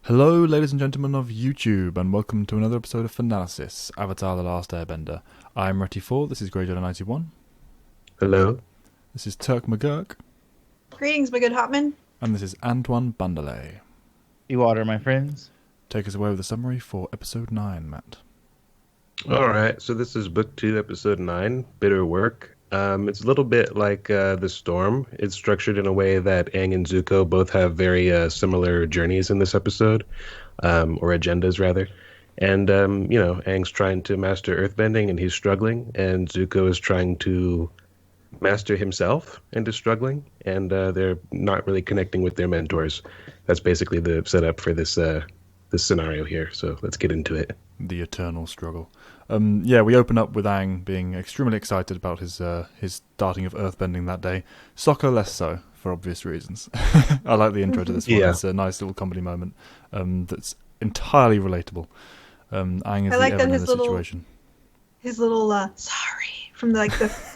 Hello, ladies and gentlemen of YouTube, and welcome to another episode of Fanalysis, Avatar: The Last Airbender. I'm Retty4, this is Greyjoy91. Hello. This is Turk McGurk. Greetings, my good Hotman. And this is Antoine Bandelay. You water, my friends. Take us away with a summary for episode 9, Matt. Alright, so this is book 2, episode 9, Bitter Work. It's a little bit like The Storm. It's structured in a way that Aang and Zuko both have very similar journeys in this episode, or agendas rather. And, Aang's trying to master earthbending and he's struggling, and Zuko is trying to master himself and is struggling, and they're not really connecting with their mentors. That's basically the setup for this scenario here, so let's get into it. The eternal struggle. We open up with Aang being extremely excited about his starting of earthbending that day. Sokka less so, for obvious reasons. I like the intro to this one. Yeah. It's a nice little comedy moment that's entirely relatable. Aang is I like the that Evan in his the situation. His little sorry from the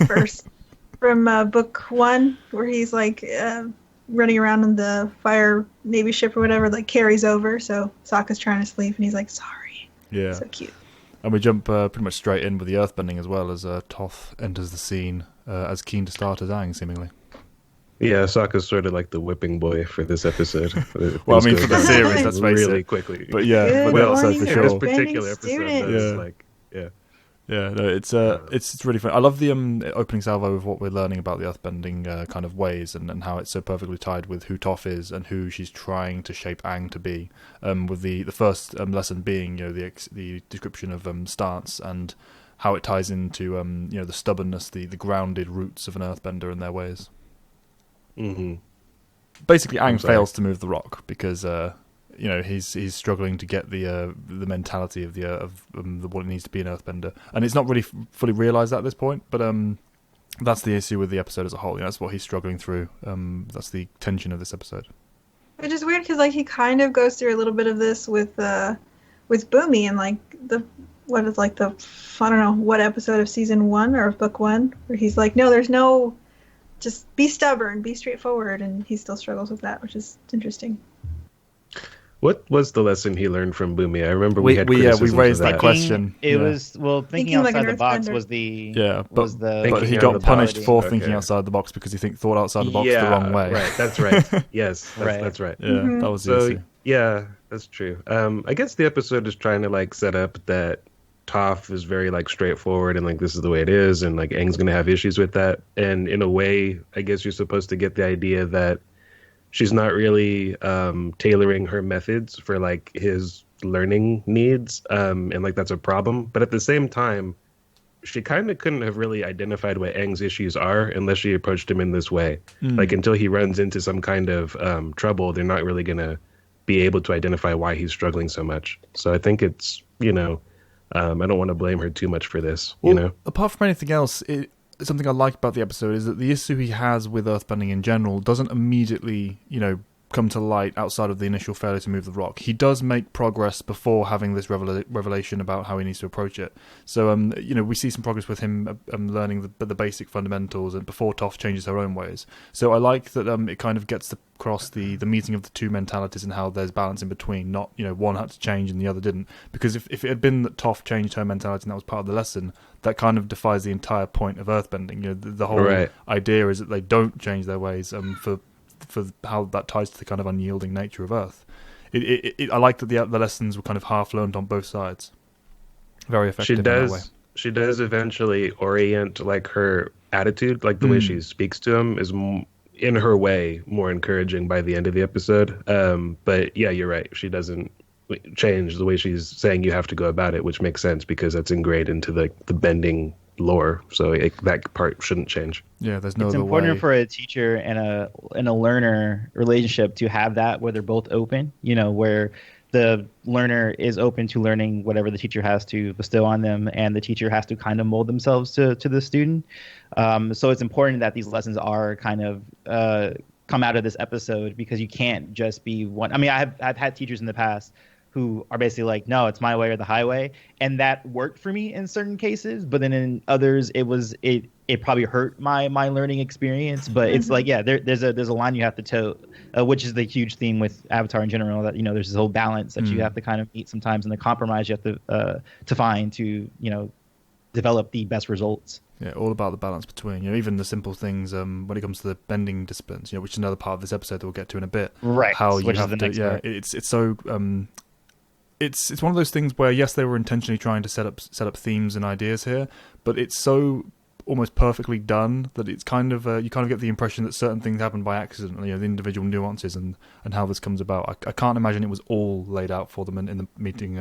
first from book 1, where he's running around in the fire Navy ship or whatever, carries over. So Sokka's trying to sleep, and he's like, "Sorry." Yeah. So cute. And we jump pretty much straight in with the earthbending as well, as Toph enters the scene as keen to start as Aang, seemingly. Yeah, Sokka's sort of like the whipping boy for this episode. Well, I Things mean, go for the down series, let's face really it. quickly. But yeah, Good but that's morning, for this sure. particular episode Students. does, Yeah, no, it's really fun. I love the opening salvo of what we're learning about the earthbending kind of ways, and how it's so perfectly tied with who Toph is and who she's trying to shape Aang to be. With the first lesson being the description of stance and how it ties into the stubbornness, the grounded roots of an earthbender and their ways. Mm-hmm. Basically, Aang fails to move the rock because he's struggling to get the mentality of what it needs to be an earthbender, and it's not really fully realized at this point. But that's the issue with the episode as a whole. That's what he's struggling through. That's the tension of this episode. Which is weird because he kind of goes through a little bit of this with Boomy and I don't know what episode of season 1 or of book 1 where he's like, no, there's no, just be stubborn, be straightforward, and he still struggles with that, which is interesting. What was the lesson he learned from Boomy? I remember we had criticisms we raised of that question. It Yeah. was thinking Thinking like outside an the box earthbender. was the but Thinking he out got of the punished box. for thinking Okay. outside the box because he thought outside the box the wrong way. Right, that's right. Yes, that's right. Yeah, Mhm. that was the So issue. yeah, that's true. I guess the episode is trying to set up that Toph is very straightforward and this is the way it is, and Aang's gonna have issues with that. And in a way, I guess you're supposed to get the idea that she's not really tailoring her methods for his learning needs, and that's a problem. But at the same time, she kind of couldn't have really identified what Aang's issues are unless she approached him in this way. Until he runs into some kind of trouble, they're not really gonna be able to identify why he's struggling so much. So I think it's I don't want to blame her too much for this. Well, apart from anything else, something I like about the episode is that the issue he has with earthbending in general doesn't immediately, come to light outside of the initial failure to move the rock. He does make progress before having this revelation about how he needs to approach it. So, we see some progress with him learning the basic fundamentals and before Toph changes her own ways. So I like that it kind of gets across the meeting of the two mentalities and how there's balance in between. Not, one had to change and the other didn't. Because if it had been that Toph changed her mentality and that was part of the lesson, that kind of defies the entire point of earthbending. The whole idea is that they don't change their ways for how that ties to the kind of unyielding nature of Earth. I like that the lessons were kind of half learned on both sides. Very effective in that way. She does eventually orient her attitude, the way she speaks to him is in her way more encouraging by the end of the episode. But yeah, you're right. She doesn't change the way she's saying you have to go about it, which makes sense because that's ingrained into the bending lore. So that part shouldn't change. Yeah, there's no It's other important way. for a teacher and a learner relationship to have that where they're both open, where the learner is open to learning whatever the teacher has to bestow on them, and the teacher has to kind of mold themselves to the student. So it's important that these lessons are kind of come out of this episode, because you can't just be one. I mean, I've had teachers in the past who are basically like, no, it's my way or the highway, and that worked for me in certain cases. But then in others, it probably hurt my learning experience. But it's like, yeah, there's a line you have to toe, which is the huge theme with Avatar in general. That there's this whole balance that you have to kind of meet sometimes, and the compromise you have to find to develop the best results. Yeah, all about the balance between, even the simple things when it comes to the bending disciplines, which is another part of this episode that we'll get to in a bit. Right. How you which have is the to, next yeah, part. it's so, it's one of those things where, yes, they were intentionally trying to set up themes and ideas here, but it's so almost perfectly done that it's kind of, you kind of get the impression that certain things happen by accident, the individual nuances and how this comes about. I can't imagine it was all laid out for them in the meeting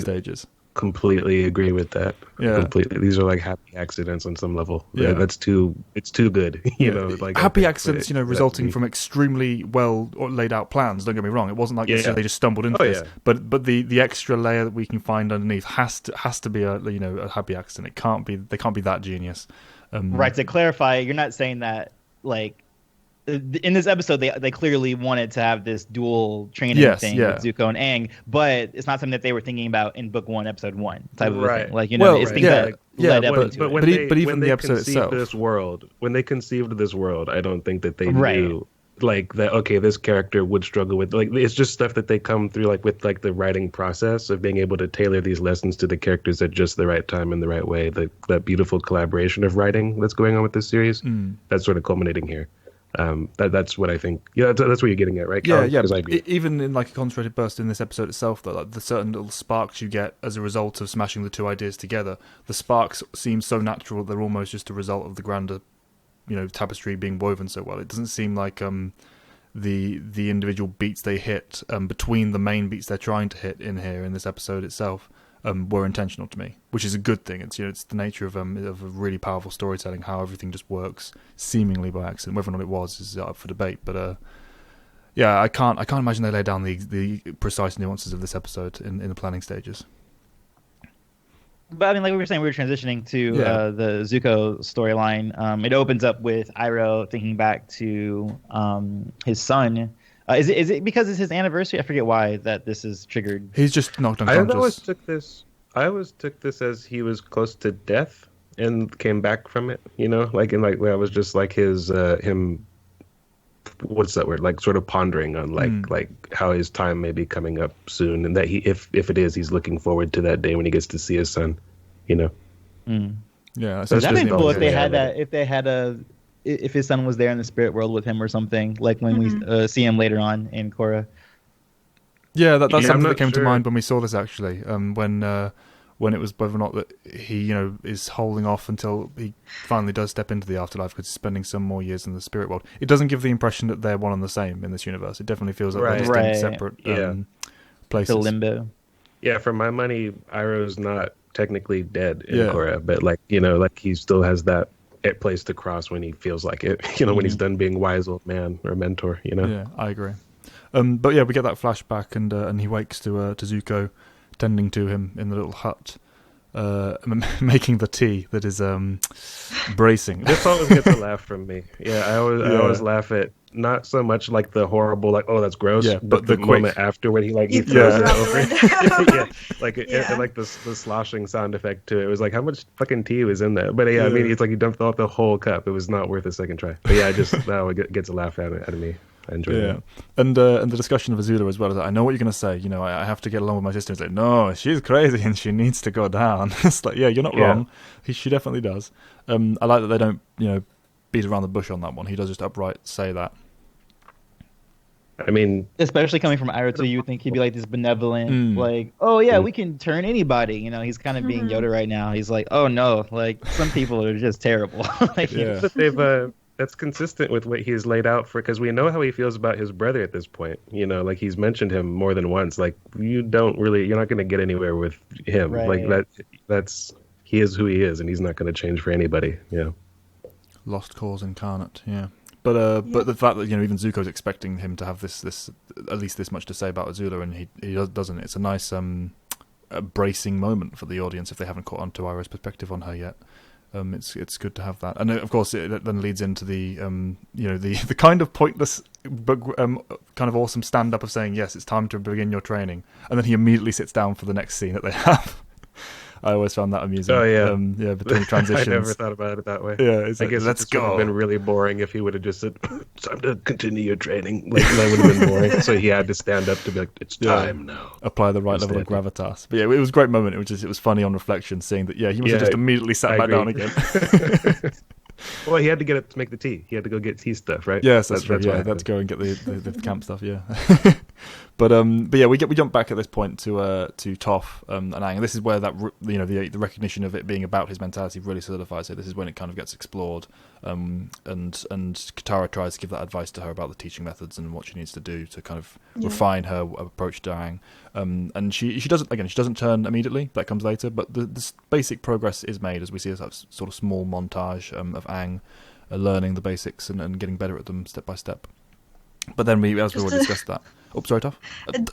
stages. Completely agree with that. Yeah. Completely. These are like happy accidents on some level. Yeah. It's too good. Like happy accidents, resulting from extremely well laid out plans. Don't get me wrong. It wasn't like they just stumbled into this. Yeah. But the extra layer that we can find underneath has to be a happy accident. They can't be that genius. Right. To clarify, you're not saying that like in this episode they clearly wanted to have this dual training thing with Zuko and Aang, but it's not something that they were thinking about in book 1, episode 1 type of thing. Like it's things that led up into it. But even the episode itself, when they conceived this world, I don't think that they knew like that. Okay, this character would struggle with it's just stuff that they come through with the writing process of being able to tailor these lessons to the characters at just the right time and the right way. That beautiful collaboration of writing that's going on with this series, that's sort of culminating here. That's what I think. Yeah, that's what you're getting at, right? Yeah, yeah. Even in a concentrated burst in this episode itself, though, the certain little sparks you get as a result of smashing the two ideas together, the sparks seem so natural they're almost just a result of the grander, tapestry being woven so well. It doesn't seem like the individual beats they hit between the main beats they're trying to hit in here in this episode itself were intentional to me, which is a good thing. It's it's the nature of a really powerful storytelling, how everything just works seemingly by accident. Whether or not it was is up for debate, but I can't imagine they lay down the precise nuances of this episode in the planning stages. But I mean, like we were saying, we were transitioning to the Zuko storyline. It opens up with Iroh thinking back to his son. Is it because it's his anniversary? I forget why that this is triggered. He's just knocked unconscious. I always took this as he was close to death and came back from it. I was just like his him. What's that word? Sort of pondering on like how his time may be coming up soon, and that if it is, he's looking forward to that day when he gets to see his son. Yeah, so that'd be cool if they had that. If his son was there in the spirit world with him or something, like when we see him later on in Korra. Yeah, that's something that came to mind when we saw this actually. When it was whether or not that he, is holding off until he finally does step into the afterlife because he's spending some more years in the spirit world. It doesn't give the impression that they're one and the same in this universe. It definitely feels like they're distinct, separate places. The limbo. Yeah, for my money, Iroh's not technically dead in Korra, but he still has that place to cross when he feels like it. When he's done being wise old man or mentor. Yeah, I agree. But yeah, we get that flashback, and he wakes to Zuko tending to him in the little hut, making the tea that is bracing. This always gets a laugh from me. Yeah, I always laugh at not so much like the horrible oh that's gross, but the moment after when he throws it over. The sloshing sound effect to it. It was like how much fucking tea was in that. But I mean it's like you dumped off the whole cup. It was not worth a second try. But yeah, it gets a laugh out of me. I enjoy that. And the discussion of Azula as well is that I know what you're going to say. I have to get along with my sister. It's like, no, she's crazy and she needs to go down. It's like, yeah, you're not wrong. She definitely does. I like that they don't, beat around the bush on that one. He does just outright say that. I mean, especially coming from Iroh too, you would think he'd be like this benevolent, we can turn anybody. He's kind of being Yoda right now. He's like, oh no, some people are just terrible. That's consistent with what he's laid out because we know how he feels about his brother at this point. He's mentioned him more than once. You're not going to get anywhere with him. Right. He is who he is, and he's not going to change for anybody. Yeah. Lost cause incarnate. Yeah. But the fact that even Zuko's expecting him to have this at least this much to say about Azula, and he doesn't. It's a nice bracing moment for the audience if they haven't caught on to Iroh's perspective on her yet. It's good to have that, and of course it then leads into the the kind of pointless but kind of awesome stand up of saying, yes, it's time to begin your training, and then he immediately sits down for the next scene that they have. I always found that amusing. Oh yeah, between transitions. I never thought about it that way. Yeah, it's I like, guess let's it would go. have been really boring if he would have just said, "Time to continue your training." Like that would have been boring. So he had to stand up to be like, "It's time now." Apply the right level of gravitas. But yeah, it was a great moment. It was funny on reflection, seeing that. Yeah, he must have just immediately sat back down again. Well, he had to get it to make the tea. He had to go get tea stuff, right? Yes, that's true. Yeah, that's go and get the camp stuff. Yeah. But yeah, we jump back at this point to Toph and Aang. This is where that the recognition of it being about his mentality really solidifies it. This is when it kind of gets explored, and Katara tries to give that advice to her about the teaching methods and what she needs to do to kind of refine her approach to Aang. And she doesn't turn immediately. That comes later, but the basic progress is made as we see this sort of small montage of Aang learning the basics and getting better at them step by step. But then we already discussed that. Oh, sorry, Toph.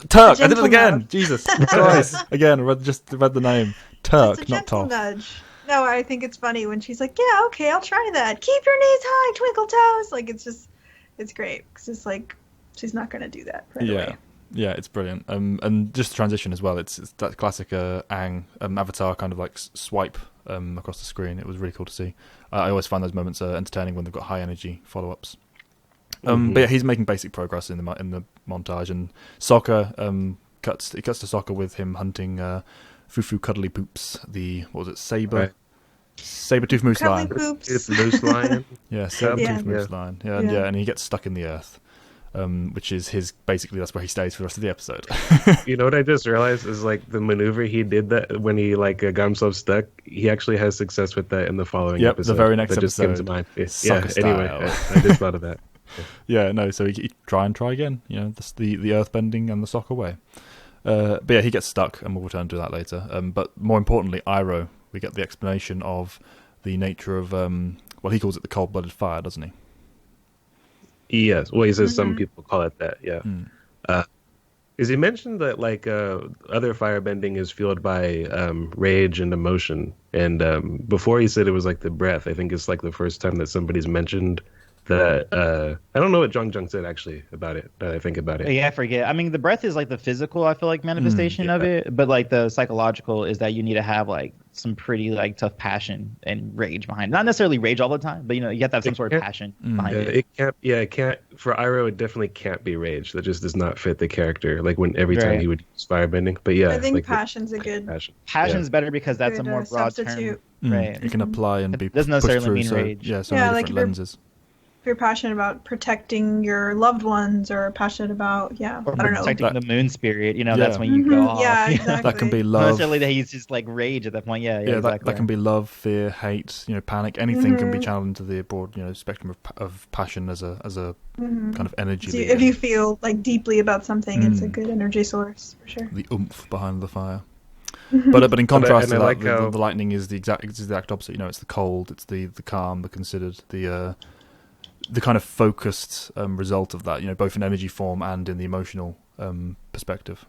Turk! I did it again! Nudge. Jesus Christ. Again, I read the name. Turk, it's a not gentle Toph. nudge. No, I think it's funny when she's like, yeah, okay, I'll try that. Keep your knees high, twinkle toes. Like, it's great. Because it's like, she's not going to do that right away. Yeah, it's brilliant. And just the transition as well. It's that classic Aang avatar kind of like swipe across the screen. It was really cool to see. I always find those moments entertaining when they've got high energy follow-ups. But yeah, he's making basic progress in the montage, and Sokka cuts to Sokka with him hunting Fufu Cuddly Poops, saber-tooth moose Cuddly lion. poops. It's moose lion. Yeah, saber-tooth moose Yeah. lion. And he gets stuck in the earth, which is that's where he stays for the rest of the episode. You know what I just realized is like the maneuver he did that when he got himself stuck. He actually has success with that in the following episode. The very next that episode. just came to mind. Yeah. Sokka Anyway, style. I just thought of that. Yeah, no, so he try again, the earth bending and the Sokka way. But yeah, he gets stuck, and we'll return to that later. But more importantly, Iroh, we get the explanation of the nature of, he calls it the cold-blooded fire, doesn't he? Yes, well, he says some people call it that, yeah. Is he mentioned that, other firebending is fueled by rage and emotion, and before he said it was like the breath. I think it's like the first time that somebody's mentioned that I don't know what Jung said actually about it. That I think about it. Yeah, I forget. I mean, the breath is like the physical, I feel like, manifestation of it, but like the psychological is that you need to have like some pretty like tough passion and rage behind it. Not necessarily rage all the time, but you have to have some sort of passion behind it. It can't for Iroh. It definitely can't be rage. That just does not fit the character. Like every time he would use firebending. But yeah, I think passion's a good passion's better because that's a more broad substitute term. Right. You can apply and be doesn't pushed necessarily through. mean rage. So many different lenses. If you're passionate about protecting your loved ones, or passionate about, or I don't know, protecting the moon spirit, that's when you go off. Yeah, exactly. That can be Not love. necessarily that he's just like rage at that point. Yeah, exactly. That can be love, fear, hate, panic. Anything can be channeled into the broad, spectrum of passion as a kind of energy. So if you feel like deeply about something, it's a good energy source for sure. The oomph behind the fire. But in contrast to that, like the lightning is the exact opposite. It's the cold, it's the calm, the considered, the kind of focused result of that, both in energy form and in the emotional perspective.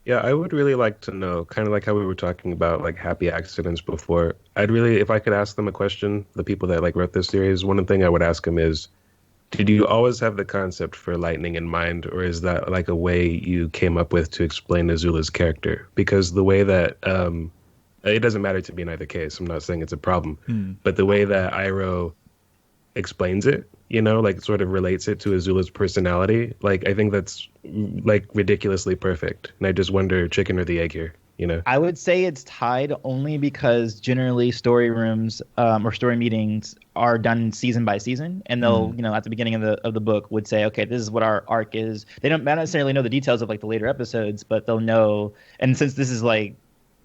Yeah, I would really like to know, kind of like how we were talking about like happy accidents before. If I could ask them a question, the people that wrote this series, one thing I would ask them is, did you always have the concept for lightning in mind, or is that like a way you came up with to explain Azula's character? Because the way that it doesn't matter to me in either case. I'm not saying it's a problem, but the way that Iroh explains it, sort of relates it to Azula's personality, I think that's ridiculously perfect. And I just wonder, chicken or the egg here, I would say it's tied only because generally story rooms or story meetings are done season by season, and they'll at the beginning of the book would say, okay, this is what our arc is. They don't necessarily know the details of the later episodes, but they'll know. And since this is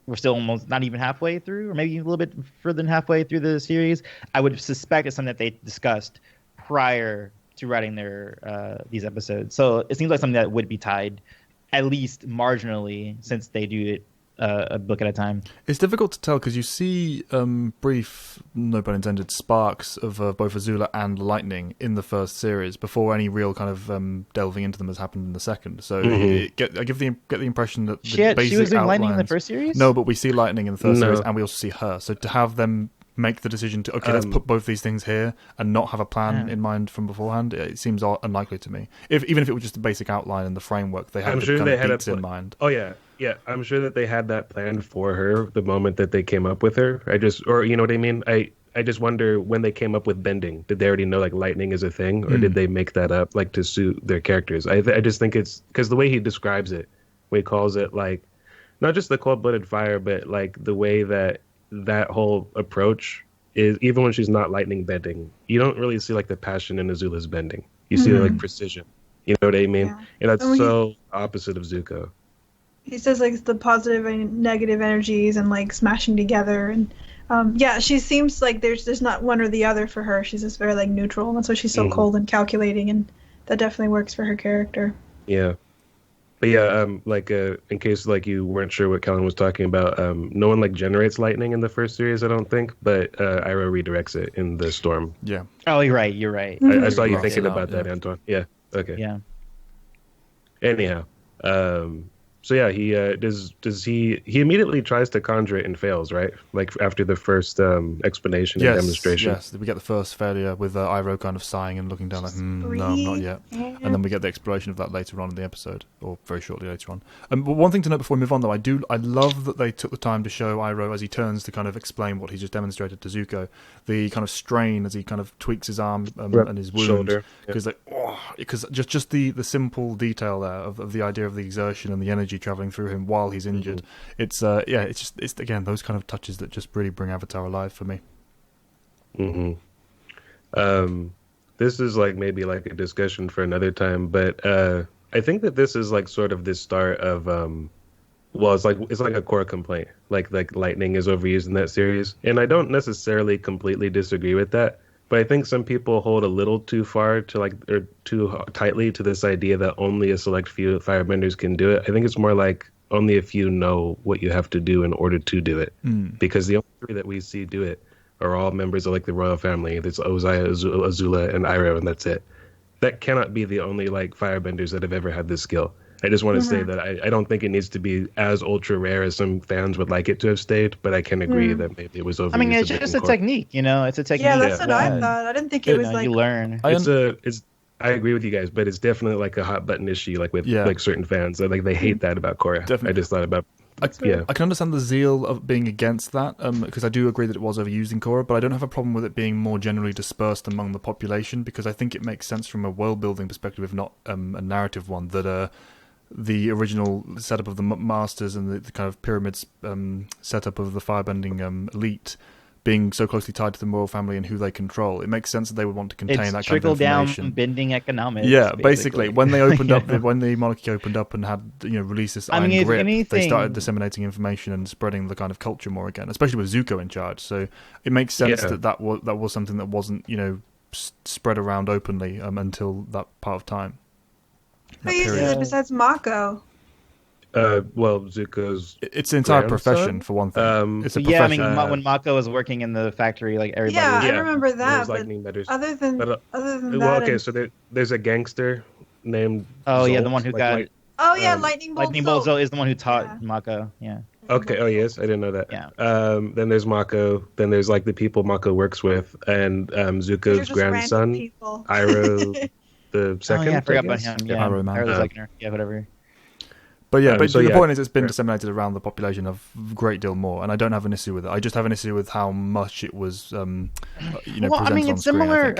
we're still almost not even halfway through, or maybe a little bit further than halfway through the series, I would suspect it's something that they discussed prior to writing their these episodes. So it seems like something that would be tied, at least marginally, since they do it a book at a time. It's difficult to tell because you see brief, no pun intended, sparks of both Azula and lightning in the first series before any real kind of delving into them has happened in the second. So I get the impression that she was doing lightning in the first series? No, but we see lightning in the first series, and we also see her. So to have them make the decision to let's put both these things here and not have a plan in mind from beforehand. It seems unlikely to me. Even if it was just a basic outline and the framework, they had beats in mind. Oh yeah, I'm sure that they had that planned for her the moment that they came up with her. Or you know what I mean. I just wonder when they came up with bending, did they already know like lightning is a thing, or did they make that up like to suit their characters? I just think it's because the way he describes it, where he calls it like not just the cold-blooded fire, but like the way that whole approach is, even when she's not lightning bending, you don't really see like the passion in Azula's bending. You see like precision. You know what I mean? Yeah. And that's so opposite of Zuko. He says like the positive and negative energies and like smashing together, and she seems like there's not one or the other for her. She's just very like neutral, and that's why she's so cold and calculating, and that definitely works for her character. Yeah. But yeah, in case like you weren't sure what Kellen was talking about, no one like generates lightning in the first series, I don't think, but Iroh redirects it in the storm. Yeah. Oh, you're right. I saw you thinking about that, Antoine. Yeah. Okay. Yeah. Anyhow, so yeah, he he immediately tries to conjure it and fails, right? Like after the first explanation and demonstration. Yes, we get the first failure with Iroh kind of sighing and looking down like, no, not yet. Yeah. And then we get the exploration of that later on in the episode, or very shortly later on. But one thing to note before we move on, though, I love that they took the time to show Iroh as he turns to kind of explain what he just demonstrated to Zuko, the kind of strain as he kind of tweaks his arm and his wound. Shoulder. Because just the simple detail there of the idea of the exertion and the energy traveling through him while he's injured. It's again those kind of touches that just really bring Avatar alive for me. This is like maybe like a discussion for another time, but I think that this is like sort of the start of it's like a core complaint, like lightning is overused in that series, and I don't necessarily completely disagree with that. But I think some people hold a little too far or too tightly to this idea that only a select few firebenders can do it. I think it's more like only a few know what you have to do in order to do it. Because the only three that we see do it are all members of like the royal family. There's Ozai, Azula, and Iroh, and that's it. That cannot be the only like firebenders that have ever had this skill. I just want to say that I don't think it needs to be as ultra rare as some fans would like it to have stayed, but I can agree that maybe it was overused. I mean, it's just a technique, It's a technique. Yeah, that's what I thought. I didn't think it was like... You learn. I agree with you guys, but it's definitely like a hot button issue, like with like certain fans. Like they hate that about Korra. Definitely. I just thought about... I can understand the zeal of being against that, because I do agree that it was overused in Korra, but I don't have a problem with it being more generally dispersed among the population, because I think it makes sense from a world-building perspective, if not a narrative one, that... the original setup of the masters and the kind of pyramids setup of the firebending elite being so closely tied to the royal family and who they control, it makes sense that they would want to contain that kind of information. Trickle down bending economics. Yeah, basically when they opened up, when the monarchy opened up and had released this iron grip, they started disseminating information and spreading the kind of culture more again, especially with Zuko in charge. So it makes sense that was something that wasn't spread around openly until that part of time. Who uses it besides Mako? Zuko's... It's an entire profession, for one thing. It's a profession. Yeah, I mean, when Mako was working in the factory, like everybody... Yeah, I remember that, but other than that... Well, okay, so there's a gangster named... Oh, Zolt, yeah, the one who got... Lightning Bolt Lightning Bolt is the one who taught Mako, yeah. Okay, oh yes, I didn't know that. Yeah. Then there's Mako, then there's like the people Mako works with, and Zuko's grandson, Iroh... the second. I forgot about him. Yeah, Iroh Man. Or the second, yeah, whatever. But the point is, it's been disseminated around the population of a great deal more, and I don't have an issue with it. I just have an issue with how much it was, presented I mean, it's on screen, similar.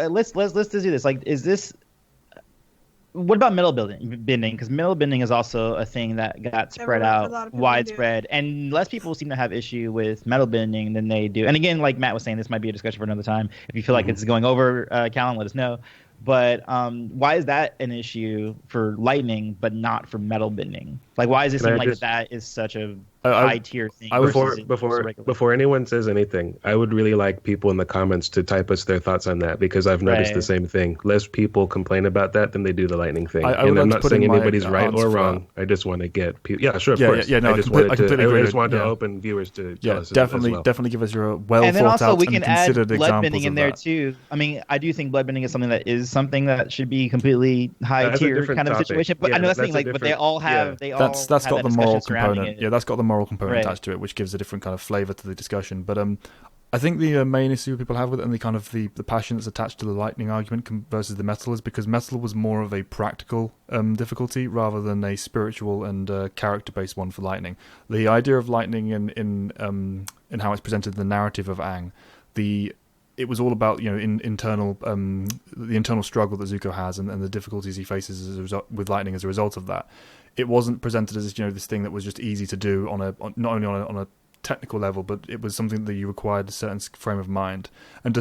Let's just do this. Like, is this? What about metal bending? Because metal bending is also a thing that got spread out, widespread, and less people seem to have issue with metal bending than they do. And again, like Matt was saying, this might be a discussion for another time. If you feel like it's going over, Callan, let us know. But why is that an issue for lightning, but not for metal bending? Like, why does it seem like that is such a high tier thing? Before anyone says anything, I would really like people in the comments to type us their thoughts on that, because I've noticed the same thing. Less people complain about that than they do the lightning thing. And I'm not saying anybody's right or wrong. I just want to get people. Yeah, sure, of course. Yeah, no, I just wanted to open viewers to tell us definitely give us your well thought out and considered examples. And then also we can add blood bending in there too. I mean, I do think blood bending is something that should be completely high tier kind of situation. But I know that's the thing. Like, but they all have. That's got the moral component. Yeah, that's got the moral component attached to it, which gives a different kind of flavor to the discussion. But I think the main issue people have with it, and the kind of the passion that's attached to the lightning argument versus the metal, is because metal was more of a practical difficulty rather than a spiritual and character-based one for lightning. The idea of lightning in how it's presented in the narrative of Aang, it was all about the internal struggle that Zuko has and the difficulties he faces as a result, with lightning as a result of that. It wasn't presented as this thing that was just easy to do not only on a technical level, but it was something that you required a certain frame of mind. And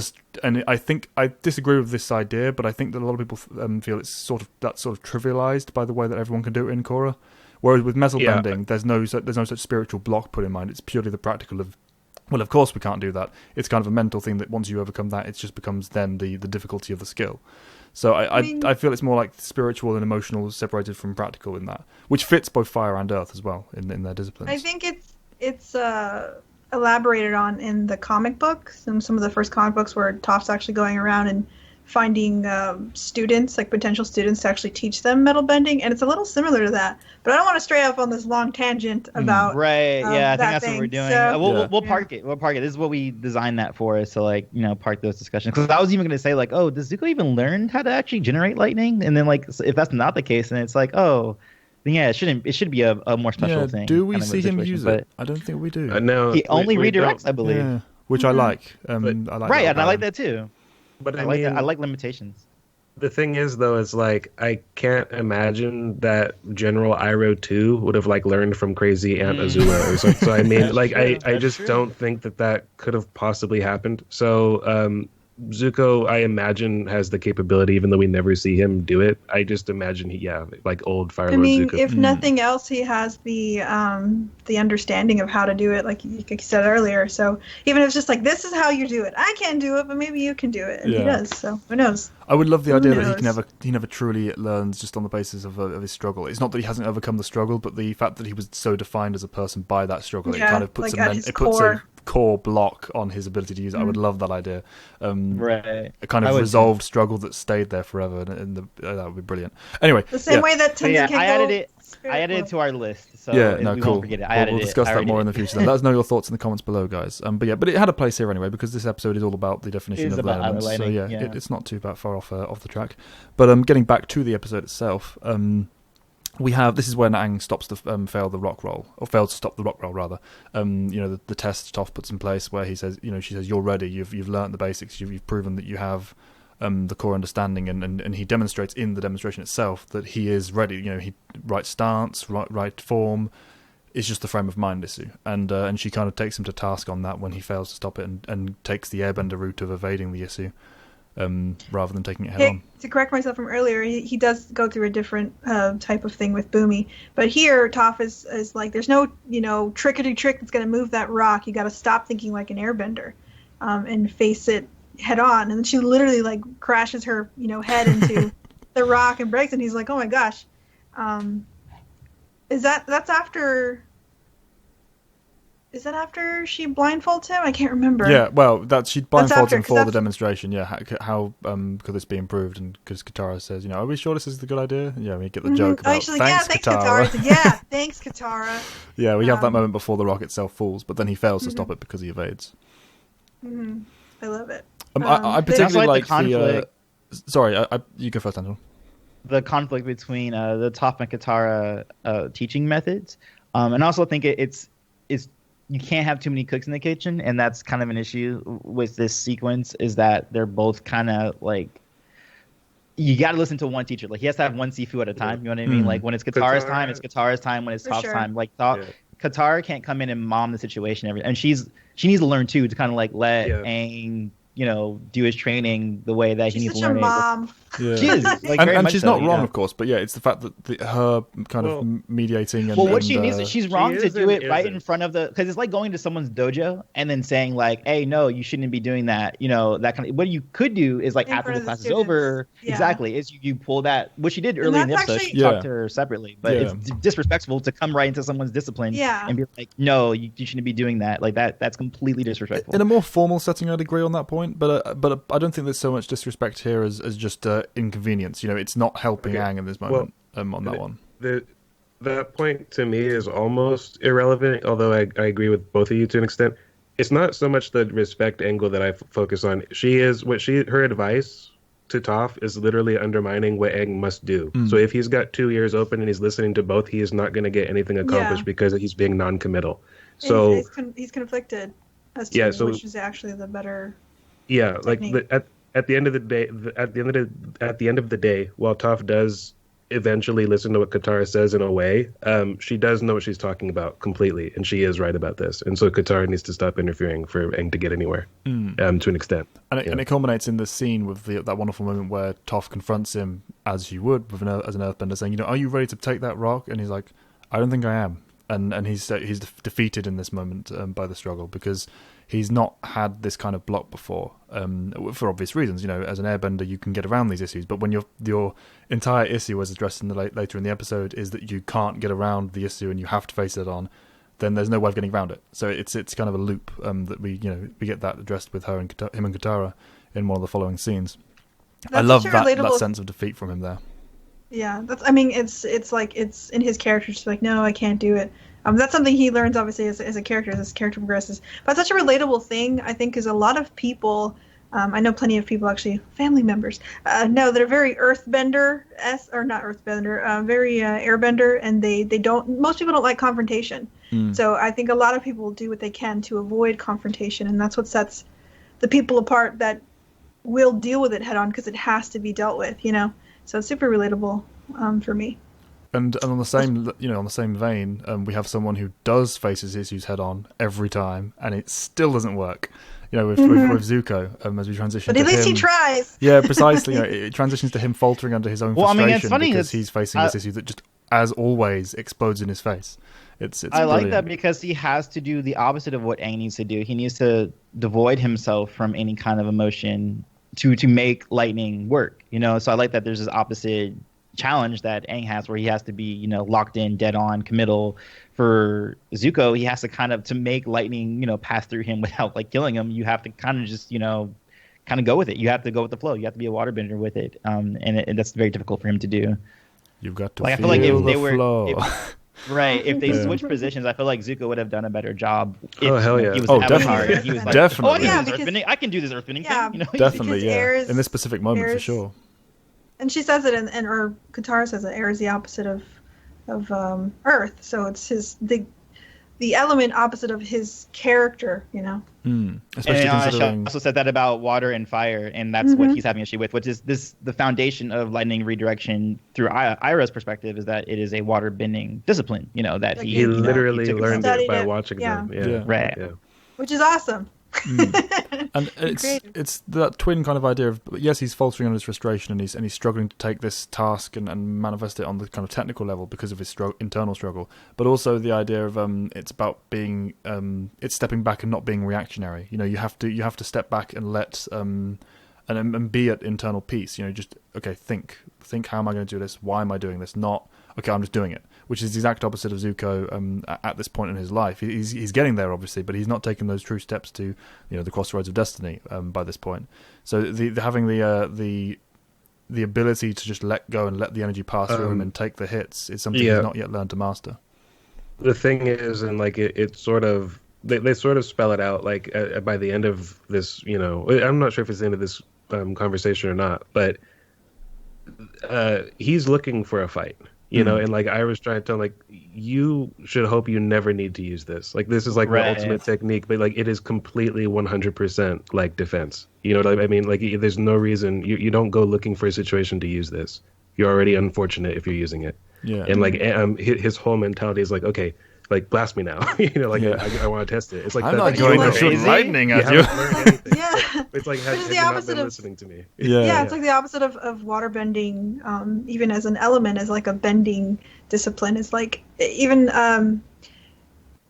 I think I disagree with this idea, but I think that a lot of people feel it's sort of trivialized by the way that everyone can do it in Korra. Whereas with metal bending, there's no such spiritual block put in mind. It's purely the practical of, well, of course we can't do that. It's kind of a mental thing that once you overcome that, it just becomes then the difficulty of the skill. So I feel it's more like spiritual and emotional separated from practical in that, which fits both fire and earth as well in their disciplines. I think it's elaborated on in the comic books, and some of the first comic books where Toph's actually going around and finding students, like potential students, to actually teach them metal bending, and it's a little similar to that. But I don't want to stray off on this long tangent about right. Yeah, I think that's thing. What we're doing. So, we'll park it. We'll park it. This is what we designed that for, is to park those discussions. Because I was even going to say does Zuko even learn how to actually generate lightning? And then if that's not the case, then it's yeah, it should be a more special thing. Do we see him use it? I don't think we do. No, he only redirects, I believe. Yeah, which I like. I like right, and I like that too. But I like limitations. The thing is, though, is I can't imagine that General Iroh 2 would have learned from crazy Aunt Azula or something. So I mean, I just don't think that could have possibly happened. So Zuko, I imagine, has the capability, even though we never see him do it. I just imagine old Fire Lord Zuko. If nothing else, he has the understanding of how to do it, like you said earlier. So even if it's just this is how you do it. I can't do it, but maybe you can do it, and he does. So who knows? I would love the idea that he never truly learns just on the basis of his struggle. It's not that he hasn't overcome the struggle, but the fact that he was so defined as a person by that struggle, it kind of puts a core block on his ability to use it. I would love that idea. Right. A kind of resolved struggle that stayed there forever, and that would be brilliant. Anyway, the same way that Tenzin can I added it to our list, so we won't forget it. We'll discuss that more in the future. Then let us know your thoughts in the comments below, guys. But it had a place here anyway, because this episode is all about the definition of elements. So it's not too far off the track. But getting back to the episode itself, this is when Aang stops to fail the rock roll, or fails to stop the rock roll rather. The test Toph puts in place where he says, she says, you're ready. You've learnt the basics. You've proven that you have the core understanding, and he demonstrates in the demonstration itself that he is ready. He right stance, right form. It's just the frame of mind issue, and she kind of takes him to task on that when he fails to stop it, and takes the Airbender route of evading the issue. Rather than taking it head on. To correct myself from earlier, he does go through a different type of thing with Boomy. But here, Toph is like, there's no, trickety trick that's going to move that rock. You got to stop thinking like an airbender and face it head on. And then she literally crashes her, head into the rock and breaks. And he's like, oh my gosh. That's after... Is that after she blindfolds him? I can't remember. Yeah, well, she blindfolds him for the demonstration. Yeah, how could this be improved? And because Katara says, are we sure this is the good idea? Yeah, we get the joke about thanks Katara. Thanks Katara. Yeah, we have that moment before the rock itself falls, but then he fails to stop it because he evades. Mm-hmm. I love it. I particularly like the conflict. Sorry, you go first, Angela. The conflict between the Toph and Katara teaching methods, and I also think it's you can't have too many cooks in the kitchen, and that's kind of an issue with this sequence, is that they're both kind of you got to listen to one teacher. He has to have one Sifu at a time. You know what I mean? When it's Katara's time, it's Katara's time. When it's Toph's time, Katara can't come in and mom the situation. And she needs to learn too, to kind of let Aang do his training the way that he needs to learn it. Mom. Yeah. She is, and she's not wrong, of course, but it's the fact that her kind of mediating. What she needs is, she's wrong to do it right in front of because it's like going to someone's dojo and then saying hey, no, you shouldn't be doing that. That kind of. What you could do is after the class is over, exactly, is you pull that, what she did early in the episode. She talked to her separately, but it's disrespectful to come right into someone's discipline and be like, no, you shouldn't be doing that. That's completely disrespectful. In a more formal setting, I'd agree on that point, but I don't think there's so much disrespect here as just inconvenience. It's not helping Aang in this moment on that one. That point to me is almost irrelevant, although I agree with both of you to an extent. it's not so much the respect angle that I focus on. Her advice to Toph is literally undermining what Aang must do. So if he's got 2 ears open and he's listening to both, he is not going to get anything accomplished because he's being non-committal. So he's conflicted as to which is actually the better. Yeah, technique. At the end of the day, at the end of the day, while Toph does eventually listen to what Katara says in a way, she does know what she's talking about completely, and she is right about this. And so Katara needs to stop interfering for Aang to get anywhere, to an extent. And it culminates in this scene with that wonderful moment where Toph confronts him as you would as an Earthbender, saying, "Are you ready to take that rock?" And he's like, "I don't think I am." And he's defeated in this moment by the struggle, because he's not had this kind of block before, for obvious reasons. As an airbender, you can get around these issues, but when your entire issue, as addressed later in the episode, is that you can't get around the issue and you have to face it on, then there's no way of getting around it. So it's kind of a loop that we get that addressed with him and Katara in one of the following scenes. I love that sense of defeat from him there. Yeah, it's like it's in his character, just like, no, I can't do it. That's something he learns, obviously, as a character, as his character progresses. But it's such a relatable thing, I think, because a lot of people, I know plenty of people, actually, family members, know that are very Earthbender, very Airbender, and they don't, most people don't like confrontation. So I think a lot of people do what they can to avoid confrontation, and that's what sets the people apart that will deal with it head on, because it has to be dealt with, So it's super relatable for me. And on the same vein, we have someone who does face his issues head on every time, and it still doesn't work. With Zuko, as we transition. But at least he tries. Yeah, precisely. It transitions to him faltering under his own frustration, it's funny because he's facing this issue that just, as always, explodes in his face. It's I brilliant. like that, because he has to do the opposite of what Aang needs to do. He needs to devoid himself from any kind of emotion to make lightning work. So I like that there's this opposite challenge that Aang has, where he has to be, locked in, dead on, committal. For Zuko, he has to kind of, to make lightning, pass through him without killing him. You have to kind of just, kind of go with it. You have to go with the flow. You have to be a waterbender with it. And that's very difficult for him to do. You've got to I feel feel like if the they were flow. If they switched positions, I feel like Zuko would have done a better job. Oh, hell yeah. He was definitely. He was like, Definitely. I can do this earthbending thing. Definitely, yeah. Air's, in this specific moment, for sure. And she says it, or Katara says it, air is the opposite of earth. So it's the element opposite of his character, Especially considering... I also said that about water and fire, and that's what he's having issue with, which is the foundation of lightning redirection through Ira's perspective is that it is a water bending discipline, that he literally learned it by watching them. Yeah. Right. Yeah. Which is awesome. And it's that twin kind of idea of, yes, he's faltering under his frustration, and he's struggling to take this task and manifest it on the kind of technical level because of his internal struggle, but also the idea of it's about being it's stepping back and not being reactionary. You have to step back and let and be at internal peace. Just think how am I going to do this? Why am I doing this? Not okay, I'm just doing it, which is the exact opposite of Zuko at this point in his life. He's getting there, obviously, but he's not taking those true steps to the crossroads of destiny by this point. So having the ability to just let go and let the energy pass through him and take the hits is something he's not yet learned to master. The thing is, and it sort of they sort of spell it out by the end of this. I'm not sure if it's the end of this conversation or not, but he's looking for a fight. And I was trying to tell him, you should hope you never need to use this. This is the ultimate technique, but it is completely 100% defense. You know what I mean? There's no reason you don't go looking for a situation to use this. You're already unfortunate if you're using it. Yeah. And his whole mentality is okay, blast me now. I want to test it. It's I'm not going to shoot lightning at you. Yeah. It's have the you not opposite been of listening to me? Yeah, it's the opposite of water bending, even as an element, as a bending discipline. It's even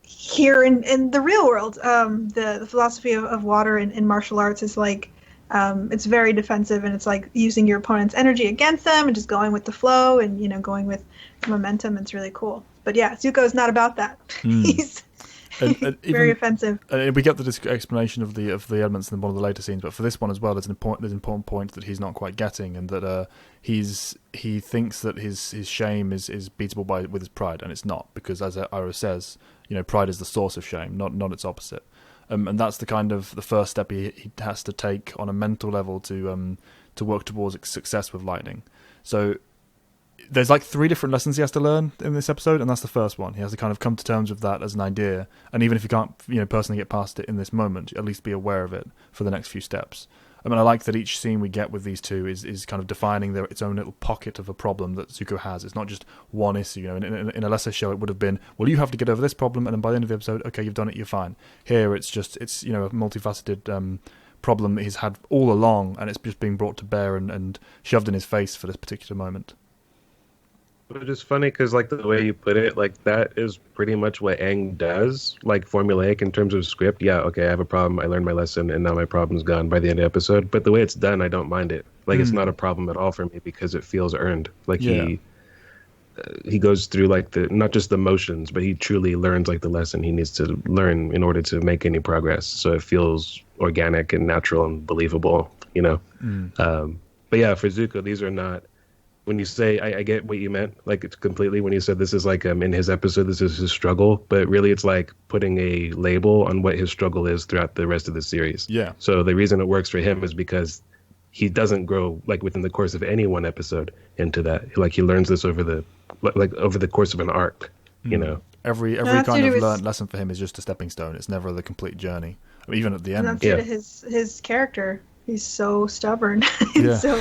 here in the real world, the philosophy of water in martial arts is it's very defensive, and it's using your opponent's energy against them and just going with the flow and going with momentum. It's really cool. But yeah, Zuko is not about that. He's very offensive. We get the explanation of the elements in one of the later scenes, but for this one as well, there's an important point that he's not quite getting, and that he thinks that his shame is beatable with his pride, and it's not, because as Ira says, pride is the source of shame, not its opposite. And that's the kind of the first step he has to take on a mental level to work towards success with lightning. So there's like 3 different lessons he has to learn in this episode, and that's the first one. He has to kind of come to terms with that as an idea, and even if you can't, personally get past it in this moment, at least be aware of it for the next few steps. I mean, I like that each scene we get with these two is kind of defining its own little pocket of a problem that Zuko has. It's not just one issue. In a lesser show, it would have been, well, you have to get over this problem, and then by the end of the episode, okay, you've done it, you're fine. Here, it's a multifaceted problem that he's had all along, and it's just being brought to bear and shoved in his face for this particular moment. But it's funny because, like, the way you put it, like, that is pretty much what Aang does, like, formulaic in terms of script. Yeah, okay, I have a problem, I learned my lesson, and now my problem's gone by the end of the episode. But the way it's done, I don't mind it. Like, it's not a problem at all for me because it feels earned. Like, he goes through, like, not just the motions, but he truly learns, like, the lesson he needs to learn in order to make any progress. So it feels organic and natural and believable, But yeah, for Zuko, these are not... When you say, I get what you meant, like, it's completely, when you said this is like, in his episode, this is his struggle, but really it's like putting a label on what his struggle is throughout the rest of the series. Yeah. So the reason it works for him is because he doesn't grow, like, within the course of any one episode into that. Like, he learns this over the course of an arc, Every kind of learned lesson for him is just a stepping stone. It's never the complete journey. I mean, even at the end. And that's due to his character. He's so stubborn. So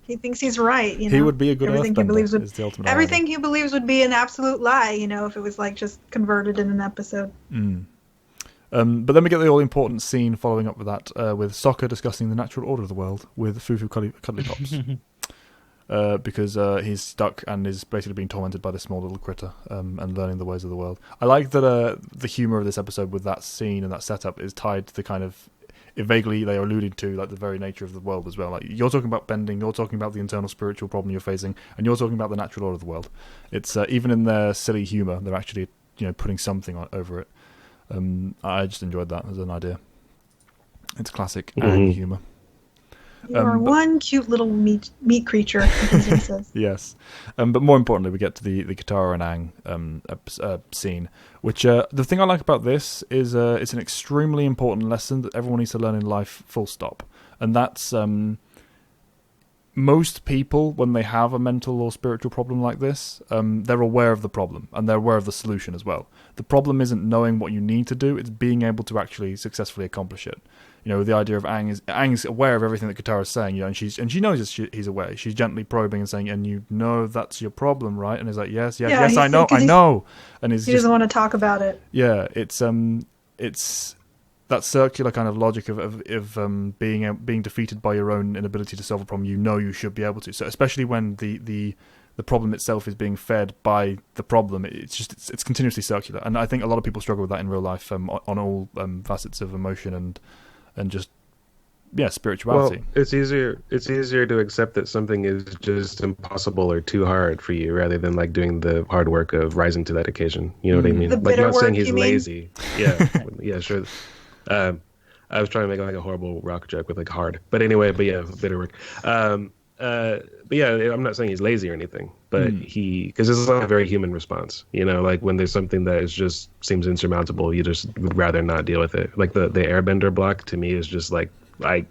he thinks he's right. He would be a good everything earthbender. He believes would, is the ultimate everything idea. he believes would be an absolute lie. If it was like just converted in an episode. But then we get the all-important scene following up with that, with Sokka discussing the natural order of the world with Fufu Cuddly Pops. Because he's stuck and is basically being tormented by this small little critter and learning the ways of the world. I like that the humour of this episode with that scene and that setup is tied to the kind of... vaguely they are alluding to, like, the very nature of the world as well. Like, you're talking about bending, you're talking about the internal spiritual problem you're facing, and you're talking about the natural order of the world. It's even in their silly humour, they're actually putting something over it. I just enjoyed that as an idea. It's classic Aang humour. You are one cute little meat creature, as he says. Yes. But more importantly, we get to the Katara and Aang scene, which the thing I like about this is it's an extremely important lesson that everyone needs to learn in life, full stop. And that's most people, when they have a mental or spiritual problem like this, they're aware of the problem and they're aware of the solution as well. The problem isn't knowing what you need to do, it's being able to actually successfully accomplish it. The idea of Aang's aware of everything that Katara's saying, and she knows he's aware. She's gently probing and saying, and that's your problem, right? And he's like, yes, I know. And he doesn't want to talk about it. Yeah, it's that circular kind of logic of being defeated by your own inability to solve a problem. You should be able to. So especially when the problem itself is being fed by the problem, it's continuously circular. And I think a lot of people struggle with that in real life on all facets of emotion and just spirituality. Well, it's easier to accept that something is just impossible or too hard for you rather than like doing the hard work of rising to that occasion. You know what I mean? The Like, bitter not saying work, he's you mean? lazy. Yeah, sure. I was trying to make like a horrible rock joke with like hard, but anyway, bitter work. But yeah, I'm not saying he's lazy or anything, but because this is like a very human response, like when there's something that seems insurmountable, you just would rather not deal with it. Like the Airbender block to me is just like, I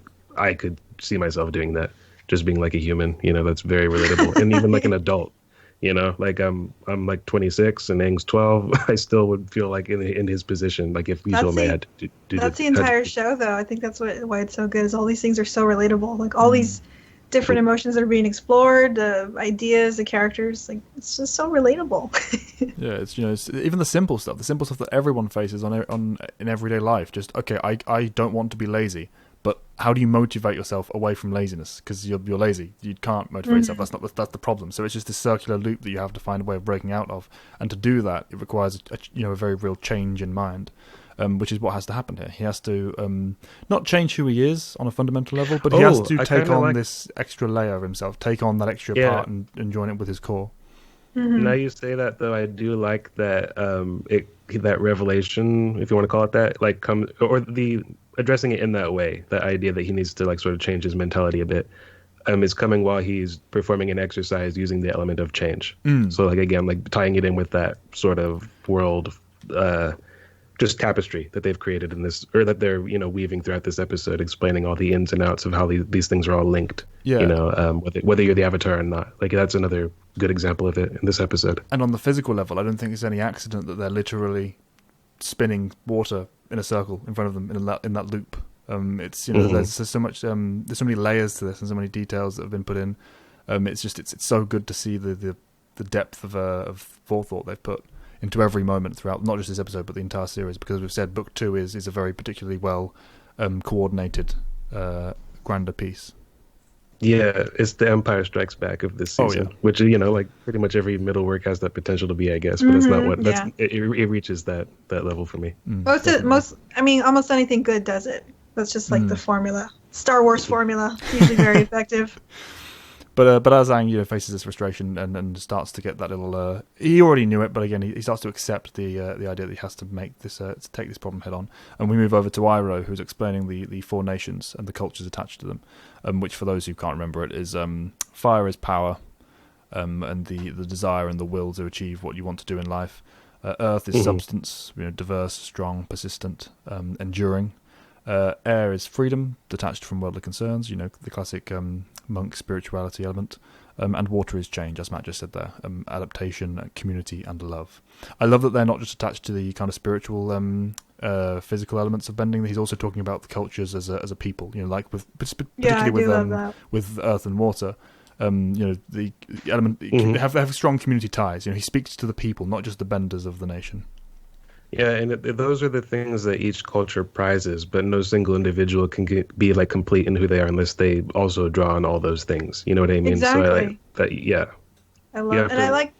could see myself doing that, just being like a human, that's very relatable. And even like an adult, like I'm like 26 and Aang's 12, I still would feel like in his position, like if Weasel May had to do That's the entire show, though. I think that's why it's so good, is all these things are so relatable. Like all these different emotions that are being explored, the ideas, the characters, like it's just so relatable. Yeah, it's even the simple stuff that everyone faces in everyday life. Just okay, I don't want to be lazy, but how do you motivate yourself away from laziness? Because you're lazy, you can't motivate yourself. That's the problem. So it's just this circular loop that you have to find a way of breaking out of, and to do that, it requires a very real change in mind. Which is what has to happen here. He has to not change who he is on a fundamental level, but he has to take on this extra layer of himself, take on that extra part and join it with his core. Mm-hmm. Now you say that, though, I do like that that revelation, if you want to call it that, like addressing it in that way, that idea that he needs to like sort of change his mentality a bit, is coming while he's performing an exercise using the element of change. So like again, like tying it in with that sort of world just tapestry that they've created in this, or that they're weaving throughout this episode, explaining all the ins and outs of how these things are all linked. Yeah. Whether you're the Avatar or not. Like, that's another good example of it in this episode. And on the physical level, I don't think it's any accident that they're literally spinning water in a circle in front of them in that loop. It's there's so much there's so many layers to this and so many details that have been put in. It's so good to see the depth of forethought they've put into every moment throughout, not just this episode but the entire series, because we've said book 2 is a very particularly well coordinated grander piece. Yeah, it's the Empire Strikes Back of this season, which like pretty much every middle work has that potential to be, I guess, but it's not what it reaches that level for me. Almost anything good does it. That's just like the formula. Star Wars formula. It's usually very effective. But as Aang faces this frustration and starts to get that little, he already knew it, but again he starts to accept the idea that he has to make this to take this problem head on. And we move over to Iroh, who's explaining the 4 nations and the cultures attached to them, which for those who can't remember it is fire is power, and the desire and the will to achieve what you want to do in life. Earth is substance, diverse, strong, persistent, enduring. Air is freedom, detached from worldly concerns, the classic monk spirituality element. And water is change, as Matt just said there, adaptation, community, and love. I love that they're not just attached to the kind of spiritual, physical elements of bending. He's also talking about the cultures as a people, like particularly with earth and water. The element have strong community ties. He speaks to the people, not just the benders of the nation. Yeah, and those are the things that each culture prizes, but no single individual can be like complete in who they are unless they also draw on all those things. You know what I mean? Exactly. So I like that. Yeah. I love, and I like.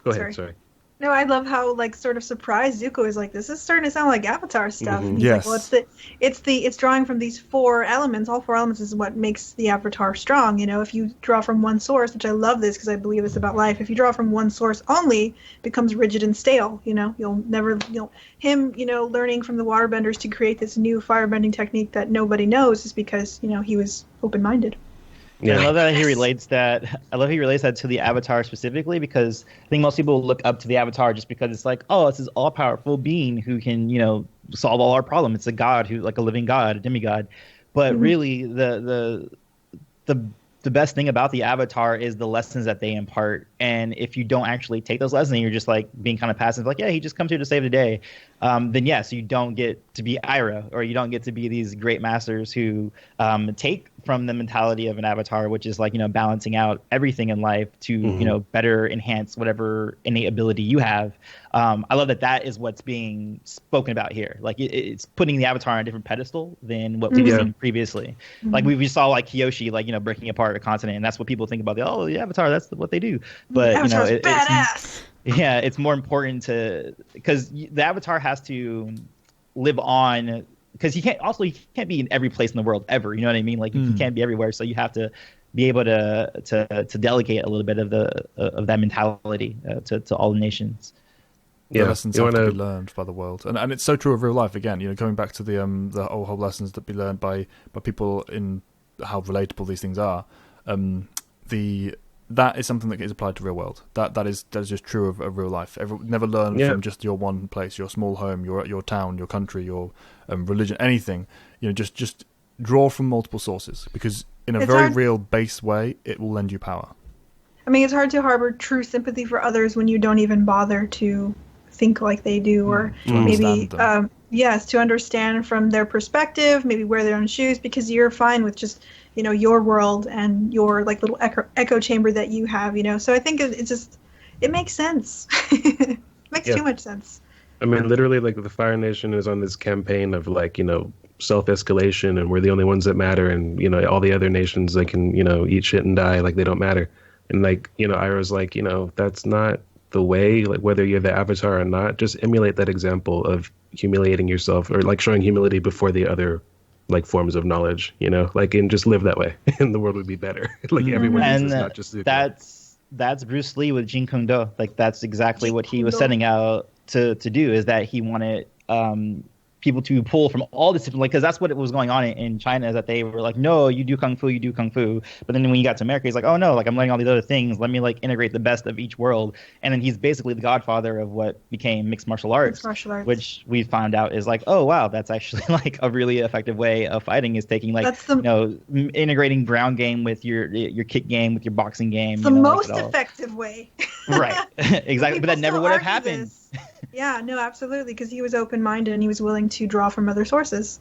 Go ahead. Sorry. No, I love how sort of surprised Zuko is. Like, this is starting to sound like Avatar stuff. And he's yes. like, well, it's drawing from these 4 elements. All 4 elements is what makes the Avatar strong. If you draw from one source, which I love this because I believe it's about life. If you draw from one source only, it becomes rigid and stale. You'll never, him, learning from the waterbenders to create this new firebending technique that nobody knows is because, he was open-minded. Yeah. I love that he relates that. I love he relates that to the Avatar specifically, because I think most people look up to the Avatar just because it's like, oh, it's this all-powerful being who can, solve all our problems. It's a god who, like a living god, a demigod. But really, the best thing about the Avatar is the lessons that they impart. And if you don't actually take those lessons and you're just like being kind of passive, like, yeah, he just comes here to save the day, then yes, you don't get to be Iroh, or you don't get to be these great masters who take from the mentality of an Avatar, which is like, balancing out everything in life to, better enhance whatever innate ability you have. I love that is what's being spoken about here. Like it's putting the Avatar on a different pedestal than what we've seen previously. Like we saw like Kyoshi, breaking apart a continent, and that's what people think about the Avatar. That's what they do. But Avatar's badass. It's more important because the Avatar has to live on, because he can't be in every place in the world ever. You know what I mean? Like he can't be everywhere. So you have to be able to delegate a little bit of that mentality to all the nations. The lessons have to be learned by the world, and it's so true of real life. Again, going back to the whole lessons that be learned by people in how relatable these things are. That is something that is applied to real world. That is just true of real life. Never learn from just your one place, your small home, your town, your country, your religion, anything. Just draw from multiple sources, because in a very real base way, it will lend you power. I mean, it's hard to harbor true sympathy for others when you don't even bother to think like they do, or maybe to understand from their perspective, maybe wear their own shoes, because you're fine with just your world and your like little echo chamber that you have. So I think it makes sense. It makes too much sense. I mean, literally, like the Fire Nation is on this campaign of like self-escalation, and we're the only ones that matter, and all the other nations, they can eat shit and die, like they don't matter. And like Iroh's like, that's not the way, like whether you're the Avatar or not, just emulate that example of humiliating yourself, or like showing humility before the other like forms of knowledge, like, and just live that way and the world would be better. Like everyone uses, not just Zuko. That's Bruce Lee with Jeet Kune Do. Like that's exactly what he was setting out to do, is that he wanted people to pull from all this different, like, because that's what was going on in China, is that they were like, no, you do kung fu, but then when you got to America, he's like, oh no, like I'm learning all these other things, let me like integrate the best of each world. And then he's basically the godfather of what became mixed martial arts, which we found out is like, oh wow, that's actually like a really effective way of fighting, is taking like integrating ground game with your kick game, with your boxing game. The most effective way. Right. Exactly. But that never would have happened. Yeah, no, absolutely, because he was open-minded and he was willing to draw from other sources.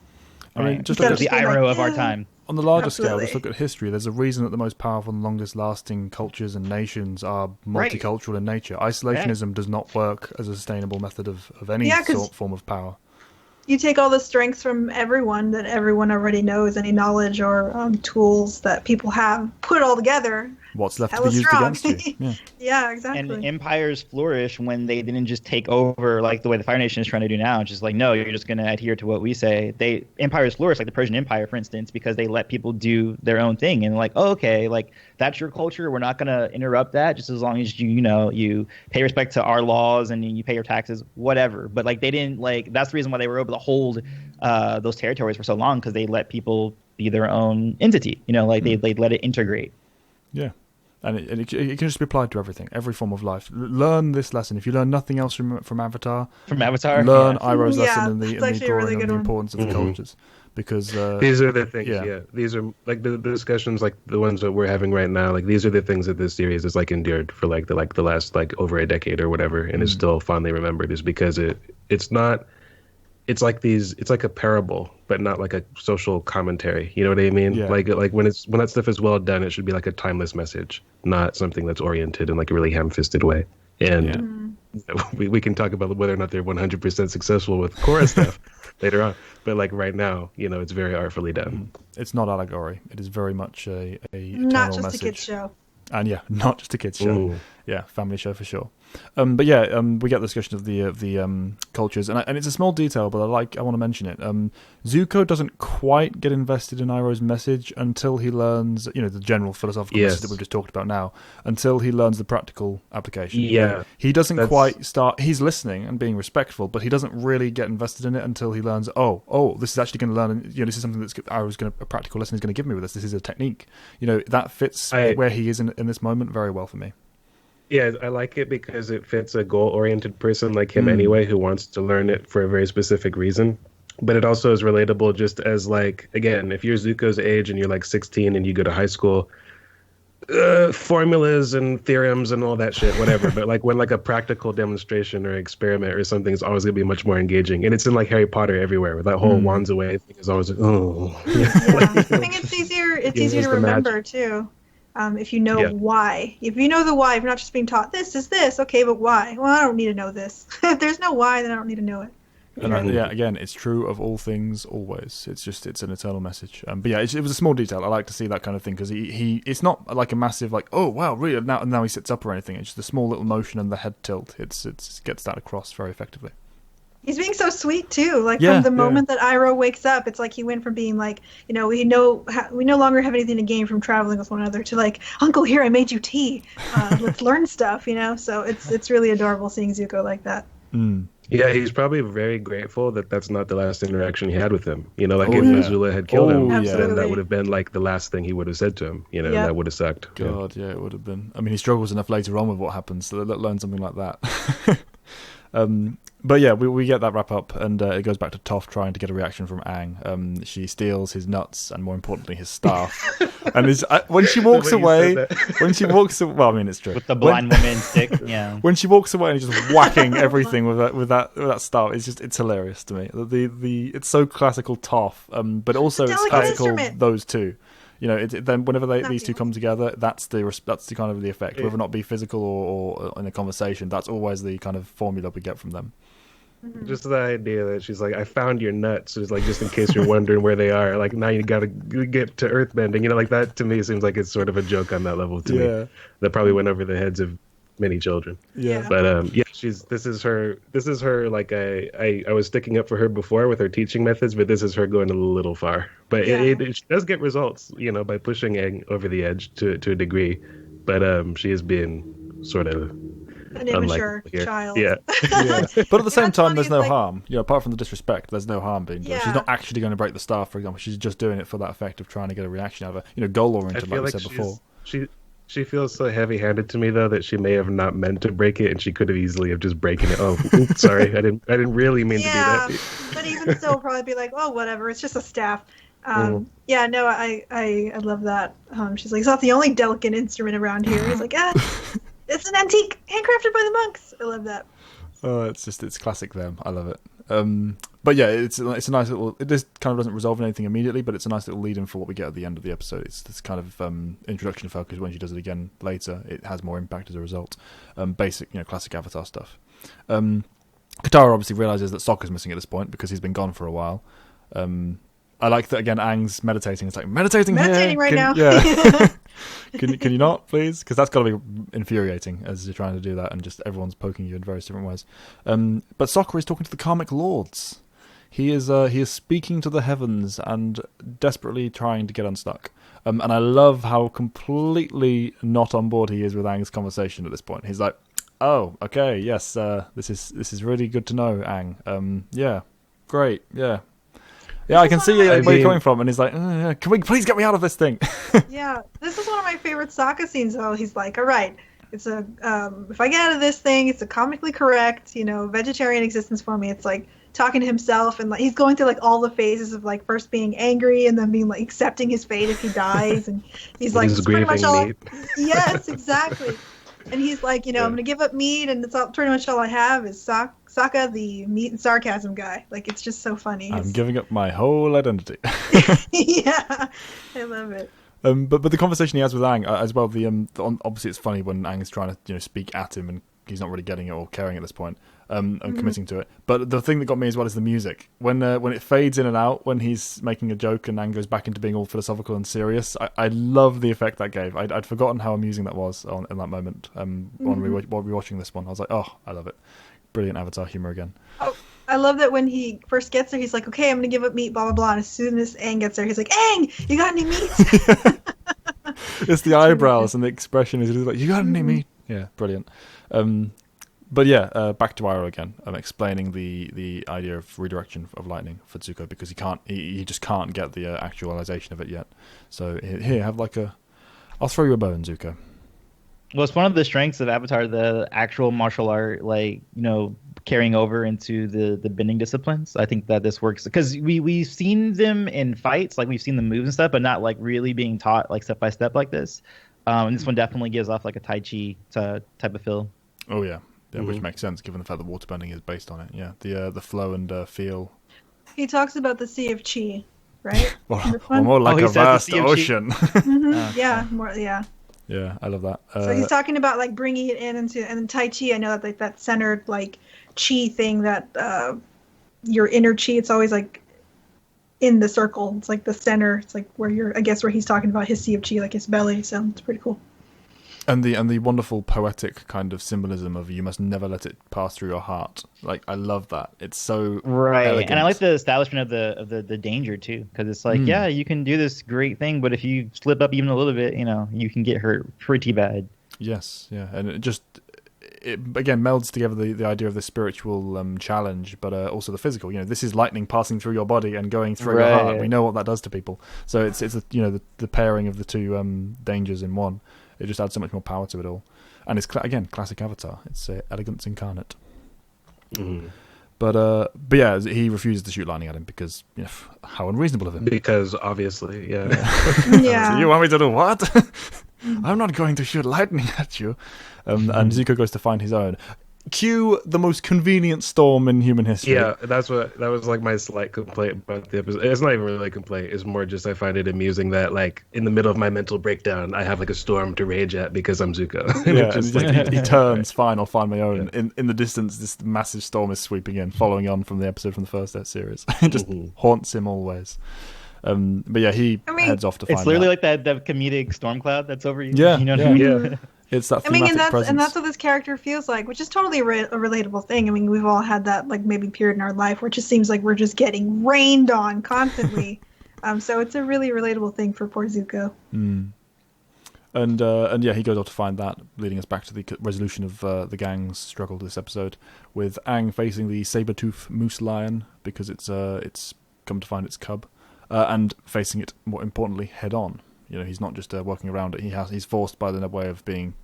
I mean, just look at the Iroh of our time. On the larger scale, just look at history. There's a reason that the most powerful and longest-lasting cultures and nations are multicultural in nature. Isolationism does not work as a sustainable method of any form of power. You take all the strengths from everyone that everyone already knows, any knowledge or tools that people have, put it all together. What's left to be used against you? Yeah. Yeah, exactly. And empires flourish when they didn't just take over like the way the Fire Nation is trying to do now. Just like, no, you're just going to adhere to what we say. Empires flourish, like the Persian Empire, for instance, because they let people do their own thing. And like, oh, okay, like that's your culture. We're not going to interrupt that, just as long as you pay respect to our laws and you pay your taxes, whatever. But like they didn't that's the reason why they were able to hold those territories for so long, because they let people be their own entity. They let it integrate. Yeah. And it can just be applied to everything, every form of life. Learn this lesson. If you learn nothing else from Avatar, learn Iroh's lesson and the drawing and the importance of the cultures. Because these are the things, these are like the discussions, like the ones that we're having right now. Like these are the things that this series has like endured for like the last like over a decade or whatever, and is still fondly remembered. Is because it's not. It's like a parable, but not like a social commentary. You know what I mean? Yeah. Like when that stuff is well done, it should be like a timeless message, not something that's oriented in like a really ham-fisted way. And we can talk about whether or not they're 100% successful with Korra stuff later on. But like right now, it's very artfully done. It's not allegory. It is very much a not just message. A kids show. And not just a kids show. Ooh. Yeah, family show for sure. But yeah, we get the discussion of the cultures, and it's a small detail, but I want to mention it. Zuko doesn't quite get invested in Iroh's message until he learns, the general philosophical message that we've just talked about now, until he learns the practical application. Yeah, he doesn't quite start. He's listening and being respectful, but he doesn't really get invested in it until he learns. Oh, this is actually going to learn. This is something that a practical lesson is going to give me with this. This is a technique. That fits where he is in this moment very well for me. Yeah, I like it because it fits a goal-oriented person like him anyway, who wants to learn it for a very specific reason. But it also is relatable just as, like, again, if you're Zuko's age and you're like 16 and you go to high school, formulas and theorems and all that shit, whatever. But like when like a practical demonstration or experiment or something is always going to be much more engaging. And it's in like Harry Potter everywhere, where that whole wands away thing is always like, oh. Yeah. I think it's easier to remember, too. If you know why. If you know the why, if you're not just being taught, this is this, okay, but why? Well, I don't need to know this. If there's no why, then I don't need to know it. And again, it's true of all things always. It's an eternal message. But yeah, it was a small detail. I like to see that kind of thing, because it's not like a massive like, oh wow, really, now he sits up or anything. It's just a small little motion and the head tilt. It gets that across very effectively. He's being so sweet too. Like from the moment that Iroh wakes up, it's like he went from being like, we no longer have anything to gain from traveling with one another, to like, Uncle, here, I made you tea. Let's learn stuff. So it's really adorable seeing Zuko like that. Yeah, he's probably very grateful that that's not the last interaction he had with him. If Azula had killed him, then that would have been like the last thing he would have said to him. That would have sucked. God, yeah, it would have been. I mean, he struggles enough later on with what happens, so let learn something like that. But yeah, we get that wrap up, and it goes back to Toph trying to get a reaction from Aang. She steals his nuts, and more importantly, his staff. And when she walks away, well, I mean, it's true. With the blind woman stick, yeah. When she walks away and just whacking everything with that staff, it's hilarious to me. It's so classical Toph, but also it's classical those two. Then whenever these two come together, that's the kind of the effect. Whether or not be physical or in a conversation, that's always the kind of formula we get from them. Just the idea that she's like, I found your nuts. It's like, just in case you're wondering where they are. Like, now you got to get to earthbending. Like that to me seems like it's sort of a joke on that level to me. That probably went over the heads of many children. But this is her like I was sticking up for her before with her teaching methods, but this is her going a little far. But she does get results, by pushing Aang over the edge to a degree. But she is being sort of An immature here. child. Yeah. Yeah. But at the same what's time, funny there's is, no like- harm. Apart from the disrespect, there's no harm being done. Yeah. She's not actually going to break the staff, for example. She's just doing it for that effect of trying to get a reaction out of her. Goal I oriented, feel like we like said before. she feels so heavy-handed to me though that she may have not meant to break it, and she could have easily have just breaking it. Oh, oops, sorry, I didn't really mean Yeah, to do that. but even still, probably be like, oh, whatever. It's just a staff. Mhm. Yeah, no, I love that. She's like, it's not the only delicate instrument around here. He's like, it's an antique, handcrafted by the monks. I love that. Oh, it's classic them. I love it. But yeah, it's a nice little. This kind of doesn't resolve anything immediately, but it's a nice little lead in for what we get at the end of the episode. It's this kind of introduction focus. When she does it again later, it has more impact as a result. Basic, classic Avatar stuff. Katara obviously realizes that Sokka's missing at this point because he's been gone for a while. I like that again. Aang's meditating. It's like meditating here. Right now. Yeah. Can you not, please? Because that's got to be infuriating as you're trying to do that, and just everyone's poking you in various different ways. But Sokka is talking to the karmic lords. He is speaking to the heavens and desperately trying to get unstuck. And I love how completely not on board he is with Aang's conversation at this point. He's like, "Oh, okay, yes, this is really good to know, Aang. Yeah, great, yeah." Yeah, I can see where you're coming from, and he's like, "Can we please get me out of this thing?" Yeah, this is one of my favorite Sokka scenes. Though he's like, "All right, it's a if I get out of this thing, it's a comically correct, vegetarian existence for me." It's like talking to himself, and like he's going through like all the phases of like first being angry and then being like accepting his fate if he dies, and he's like, He's "It's pretty much all." grieving Yes, exactly. And he's like, I'm gonna give up meat, and it's all pretty much all I have is Sokka, the meat and sarcasm guy. Like, it's just so funny. I'm giving up my whole identity. Yeah, I love it. But the conversation he has with Aang as well. Obviously it's funny when Aang is trying to speak at him and he's not really getting it or caring at this point. And committing to it. But the thing that got me as well is the music. When it fades in and out, when he's making a joke and Aang goes back into being all philosophical and serious, I love the effect that gave. I'd forgotten how amusing that was in that moment. While we were watching this one, I was like, oh, I love it. Brilliant Avatar humor again. Oh, I love that when he first gets there, he's like, okay, I'm going to give up meat, blah, blah, blah. And as soon as Aang gets there, he's like, Aang, you got any meat? It's the eyebrows and the expression is like, you got any meat? Yeah, brilliant. But yeah, back to Iroh again. I'm explaining the idea of redirection of lightning for Zuko because he just can't get the actualization of it yet. So here, have I'll throw you a bone, Zuko. Well, it's one of the strengths of Avatar, the actual martial art, carrying over into the bending disciplines. I think that this works because we've seen them in fights, like we've seen the moves and stuff, but not like really being taught like step by step like this. And this one definitely gives off like a Tai Chi type of feel. Oh yeah. Yeah, which makes sense given the fact that waterbending is based on it. Yeah, the flow and feel. He talks about the Sea of Chi, right? Well, more like a vast ocean. Yeah, more. Yeah. Yeah, I love that. So he's talking about like bringing it and then Tai Chi. I know that like that centered like Chi thing that your inner Chi. It's always like in the circle. It's like the center. It's like where where he's talking about his Sea of Chi, like his belly. So it's pretty cool. And the wonderful poetic kind of symbolism of you must never let it pass through your heart. Like I love that. It's so elegant. And I like the establishment of the danger too, because it's like yeah, you can do this great thing, but if you slip up even a little bit, you can get hurt pretty bad. Yes, yeah, and it again melds together the idea of the spiritual challenge, but also the physical. This is lightning passing through your body and going through your heart. We know what that does to people. So it's the pairing of the two dangers in one. It just adds so much more power to it all. And it's, again, classic Avatar. It's elegance incarnate. Mm. But yeah, he refuses to shoot lightning at him because, how unreasonable of him. Because, obviously, yeah. Yeah. So you want me to do what? I'm not going to shoot lightning at you. And Zuko goes to find his own. Cue the most convenient storm in human history. Yeah, that was like my slight complaint about the episode. It's not even really a complaint. It's more just I find it amusing that like in the middle of my mental breakdown, I have like a storm to rage at because I'm Zuko. Yeah, he turns, fine, I'll find my own. Yeah. In the distance, this massive storm is sweeping in, following on from the episode from the first series. It just haunts him always. But yeah, he heads off to find. It's literally like that comedic storm cloud that's over you. Yeah, you know what I mean? Yeah. It's that thematic presence. and that's what this character feels like, which is totally a relatable thing. I mean, we've all had that like maybe period in our life where it just seems like we're just getting rained on constantly. So it's a really relatable thing for poor Zuko. And yeah, he goes off to find that, leading us back to the resolution of the gang's struggle this episode, with Aang facing the saber-tooth moose lion because it's come to find its cub, and facing it, more importantly, head on. He's not just working around it. He's forced by the way of being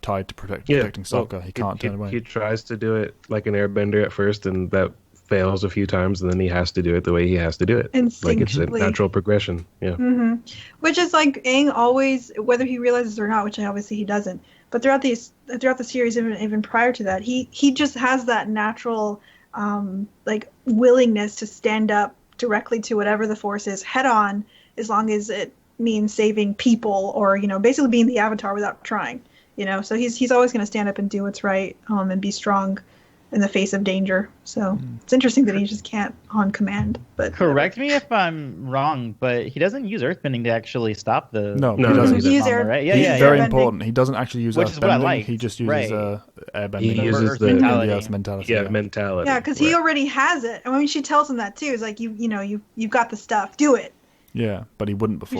tied to protecting Sokka. He can't turn away. He tries to do it like an airbender at first, and that fails a few times, and then he has to do it the way he has to do it. Like it's a natural progression. Yeah. Mm-hmm. Which is like Aang always, whether he realizes or not, which obviously he doesn't. But throughout the series, even prior to that, he just has that natural like willingness to stand up directly to whatever the force is head on, as long as it means saving people or basically being the Avatar without trying. So he's always going to stand up and do what's right and be strong in the face of danger. So it's interesting that he just can't on command. But correct me if I'm wrong, but he doesn't use earthbending to actually stop the. No, he doesn't use air. Right? Yeah, very important. He doesn't actually use which earthbending. Is what I like. He just uses airbending. He uses the mentality. mentality. Yeah, mentality. Yeah, because he already has it. I mean, she tells him that too. It's like you've got the stuff. Do it. Yeah, but he wouldn't before.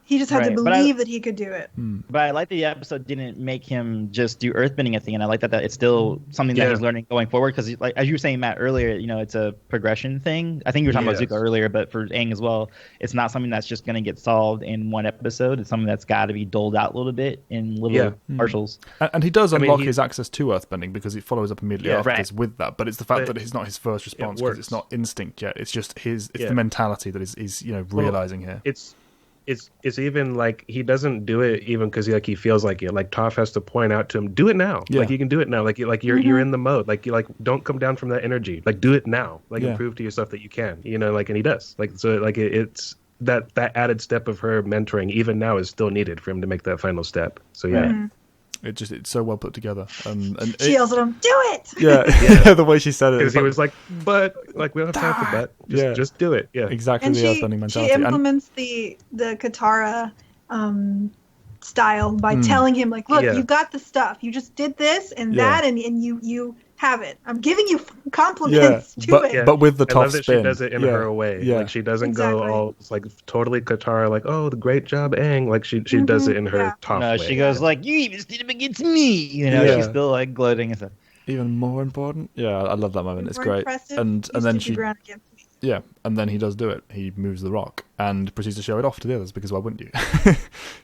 He just had to believe that he could do it. But I like that the episode didn't make him just do earthbending at the end. I like that it's still something that he's learning going forward. Because, like as you were saying, Matt, earlier, it's a progression thing. I think you were talking about Zuko earlier, but for Aang as well, it's not something that's just going to get solved in one episode. It's something that's got to be doled out a little bit in little partials. And he does unlock his access to earthbending because it follows up immediately after this with that. But it's the fact that it's not his first response because it's not instinct yet. It's just it's the mentality that is realizing here. It's even like he doesn't do it even because he feels like it. Like Toph has to point out to him, do it now. Like you can do it now. Like you're in the mode. Like don't come down from that energy. Like do it now. Like and prove to yourself that you can. And he does. Like so like it's that added step of her mentoring even now is still needed for him to make that final step. So yeah. Mm-hmm. It's so well put together. And she yells at him, do it! Yeah, the way she said it. Because he was like, but, like, we don't have time for that. Just do it. Yeah. Exactly and the earthbending mentality. She implements the Katara style by telling him, like, look, you got the stuff. You just did this and that, and you have it. I'm giving you compliments to it. But with the tough I love that spin. she does it in her way. Like she doesn't go all like totally Katara, like, oh, the great job, Aang. Like she does it in her tough way. She goes like, you even stood up against me. She's still like gloating and stuff. Even more important. Yeah, I love that moment. It's great. And then she. Yeah, and then he does do it. He moves the rock and proceeds to show it off to the others because why wouldn't you?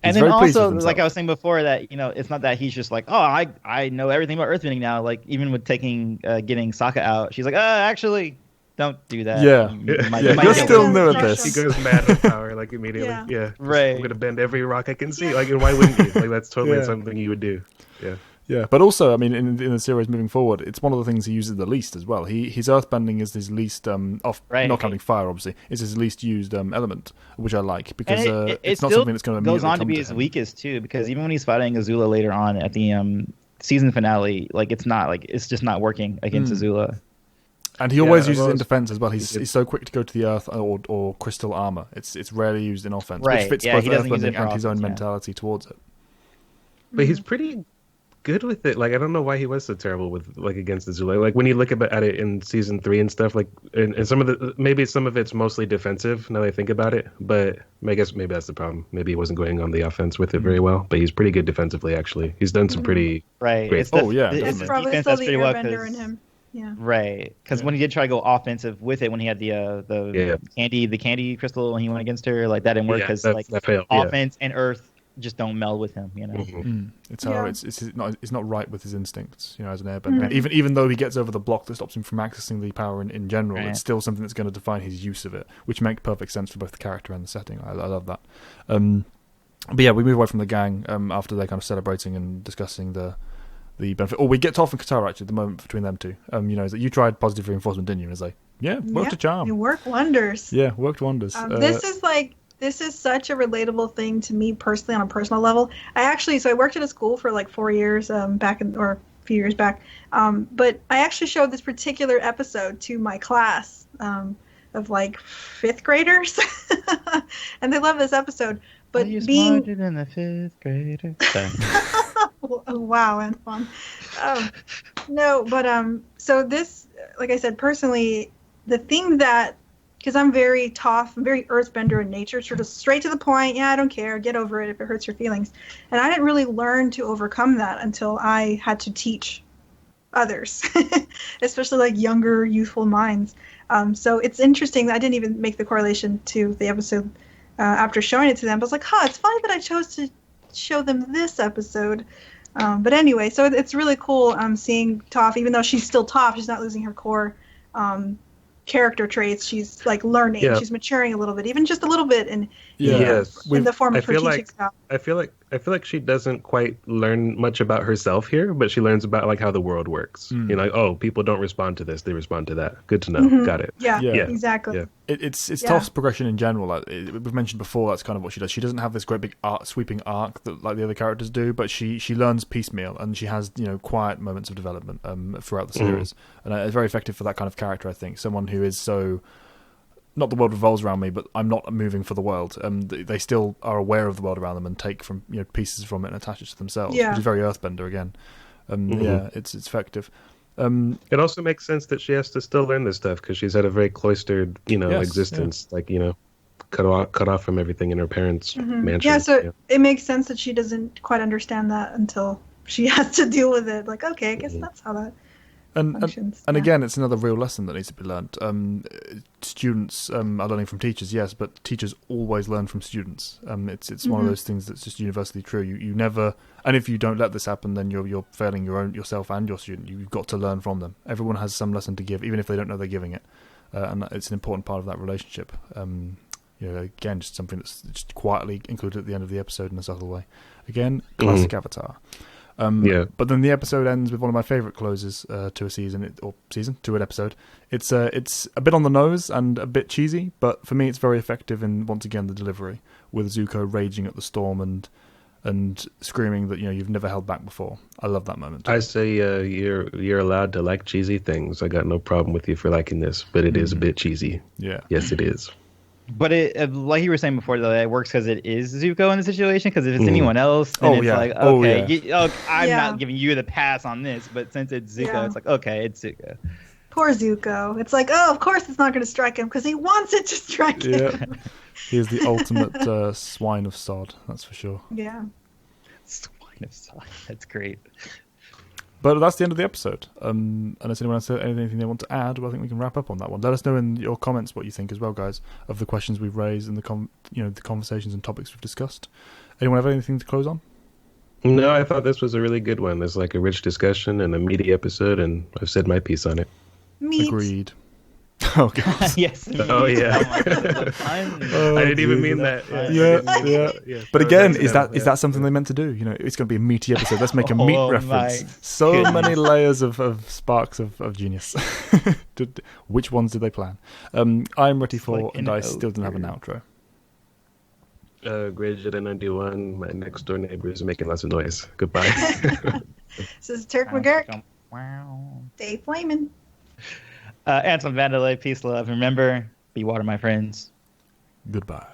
And then also, like I was saying before, that it's not that he's just like, oh, I know everything about earthbending now. Like even with getting Sokka out, she's like, actually, don't do that. Yeah, you're still new at this. He goes mad with power like immediately. Yeah. Right. I'm gonna bend every rock I can see. Like, and why wouldn't you? Like that's totally something you would do. Yeah. Yeah, but also, I mean, in the series moving forward, it's one of the things he uses the least as well. His earthbending is his least, not counting fire, obviously, is his least used element, which I like, because it's not something that's going to goes on to be his weakest, too, because even when he's fighting Azula later on at the season finale, like, it's just not working against Azula. And he always uses it in defense as well. He's so quick to go to the earth or crystal armor. It's rarely used in offense, which fits both earthbending and his own mentality towards it. But he's pretty good with it. Like I don't know why he was so terrible with against Azula. Like when you look at it in season 3 and stuff, like and some of it's mostly defensive now that I think about it, but I guess maybe that's the problem. Maybe he wasn't going on the offense with it very well, but he's pretty good defensively actually. He's done some pretty great. It's probably still the airbender in him. Yeah. Right, because when he did try to go offensive with it, when he had the candy crystal when he went against her, like that didn't work because that failed. Offense and earth just don't meld with him, It's not right with his instincts, as an airbender. Even though he gets over the block that stops him from accessing the power in general, it's still something that's going to define his use of it, which makes perfect sense for both the character and the setting. I love that. But yeah, we move away from the gang after they're kind of celebrating and discussing the benefit. We get Toph and Katara actually. The moment between them two, is that you tried positive reinforcement, didn't you? And it's like, worked a charm. It worked wonders. Yeah, worked wonders. This is such a relatable thing to me personally on a personal level. I worked at a school for like 4 years a few years back. But I actually showed this particular episode to my class of like 5th graders. And they love this episode. But being smarter than the 5th grader. Oh, wow, and fun. No, but so this, like I said, personally, the thing that because I'm very tough, I'm very earthbender in nature, sort of straight to the point. Yeah, I don't care. Get over it if it hurts your feelings. And I didn't really learn to overcome that until I had to teach others, especially like younger, youthful minds. So it's interesting that I didn't even make the correlation to the episode after showing it to them. But I was like, it's funny that I chose to show them this episode. But anyway, so it's really cool seeing Toph, even though she's still Toph, she's not losing her core character traits. She's like learning, she's maturing a little bit, even just a little bit, in the form of her teaching style. I feel like she doesn't quite learn much about herself here, but she learns about like how the world works. You know, like, oh, people don't respond to this; they respond to that. Good to know. Got it. Yeah, exactly. Yeah. It's Toph's progression in general. Like, we've mentioned before, that's kind of what she does. She doesn't have this great big sweeping arc that like the other characters do, but she learns piecemeal, and she has quiet moments of development throughout the series, and it's very effective for that kind of character. I think someone who is so. Not the world revolves around me, but I'm not moving for the world. They still are aware of the world around them and take from pieces from it and attach it to themselves, which is very Earthbender again. Yeah, it's effective. It also makes sense that she has to still learn this stuff because she's had a very cloistered, existence. Like cut off from everything in her parents' mansion. Yeah, so it makes sense that she doesn't quite understand that until she has to deal with it. Like, okay, I guess that's how that. And again, it's another real lesson that needs to be learned. Students are learning from teachers, yes, but teachers always learn from students. It's one of those things that's just universally true. You never, and if you don't let this happen, then you're failing yourself and your student. You've got to learn from them. Everyone has some lesson to give, even if they don't know they're giving it, and it's an important part of that relationship. Again, just something that's just quietly included at the end of the episode in a subtle way. Again, classic Avatar. But then the episode ends with one of my favourite closes to a season, to an episode. It's a bit on the nose and a bit cheesy, but for me it's very effective in, once again, the delivery, with Zuko raging at the storm and screaming that you've never held back before. I love that moment. I say you're allowed to like cheesy things. I got no problem with you for liking this, but it is a bit cheesy. Yeah. Yes, it is. But it, like you were saying before, though, it works because it is Zuko in the situation. Because if it's anyone else, then like, okay, I'm not giving you the pass on this. But since it's Zuko, it's like, okay, it's Zuko. Poor Zuko. It's like, of course it's not going to strike him because he wants it to strike him. He is the ultimate swine of sod, that's for sure. Yeah. Swine of sod. That's great. But that's the end of the episode. Unless anyone has anything they want to add, well, I think we can wrap up on that one. Let us know in your comments what you think as well, guys, of the questions we've raised and the conversations and topics we've discussed. Anyone have anything to close on? No, I thought this was a really good one. There's like a rich discussion and a meaty episode, and I've said my piece on it. Meat. Agreed. Oh, God. Yes. Oh, yeah. I didn't even mean that. Yeah. But again, is that something they meant to do? It's going to be a meaty episode. Let's make a meat reference. So many layers of sparks of genius. Which ones did they plan? I'm ready for, and I still don't have an outro. Gridget 91, my next door neighbor is making lots of noise. Goodbye. This is Turk McGurk. Stay flaming. Anton Vanderlei, peace, love. Remember, be water, my friends. Goodbye.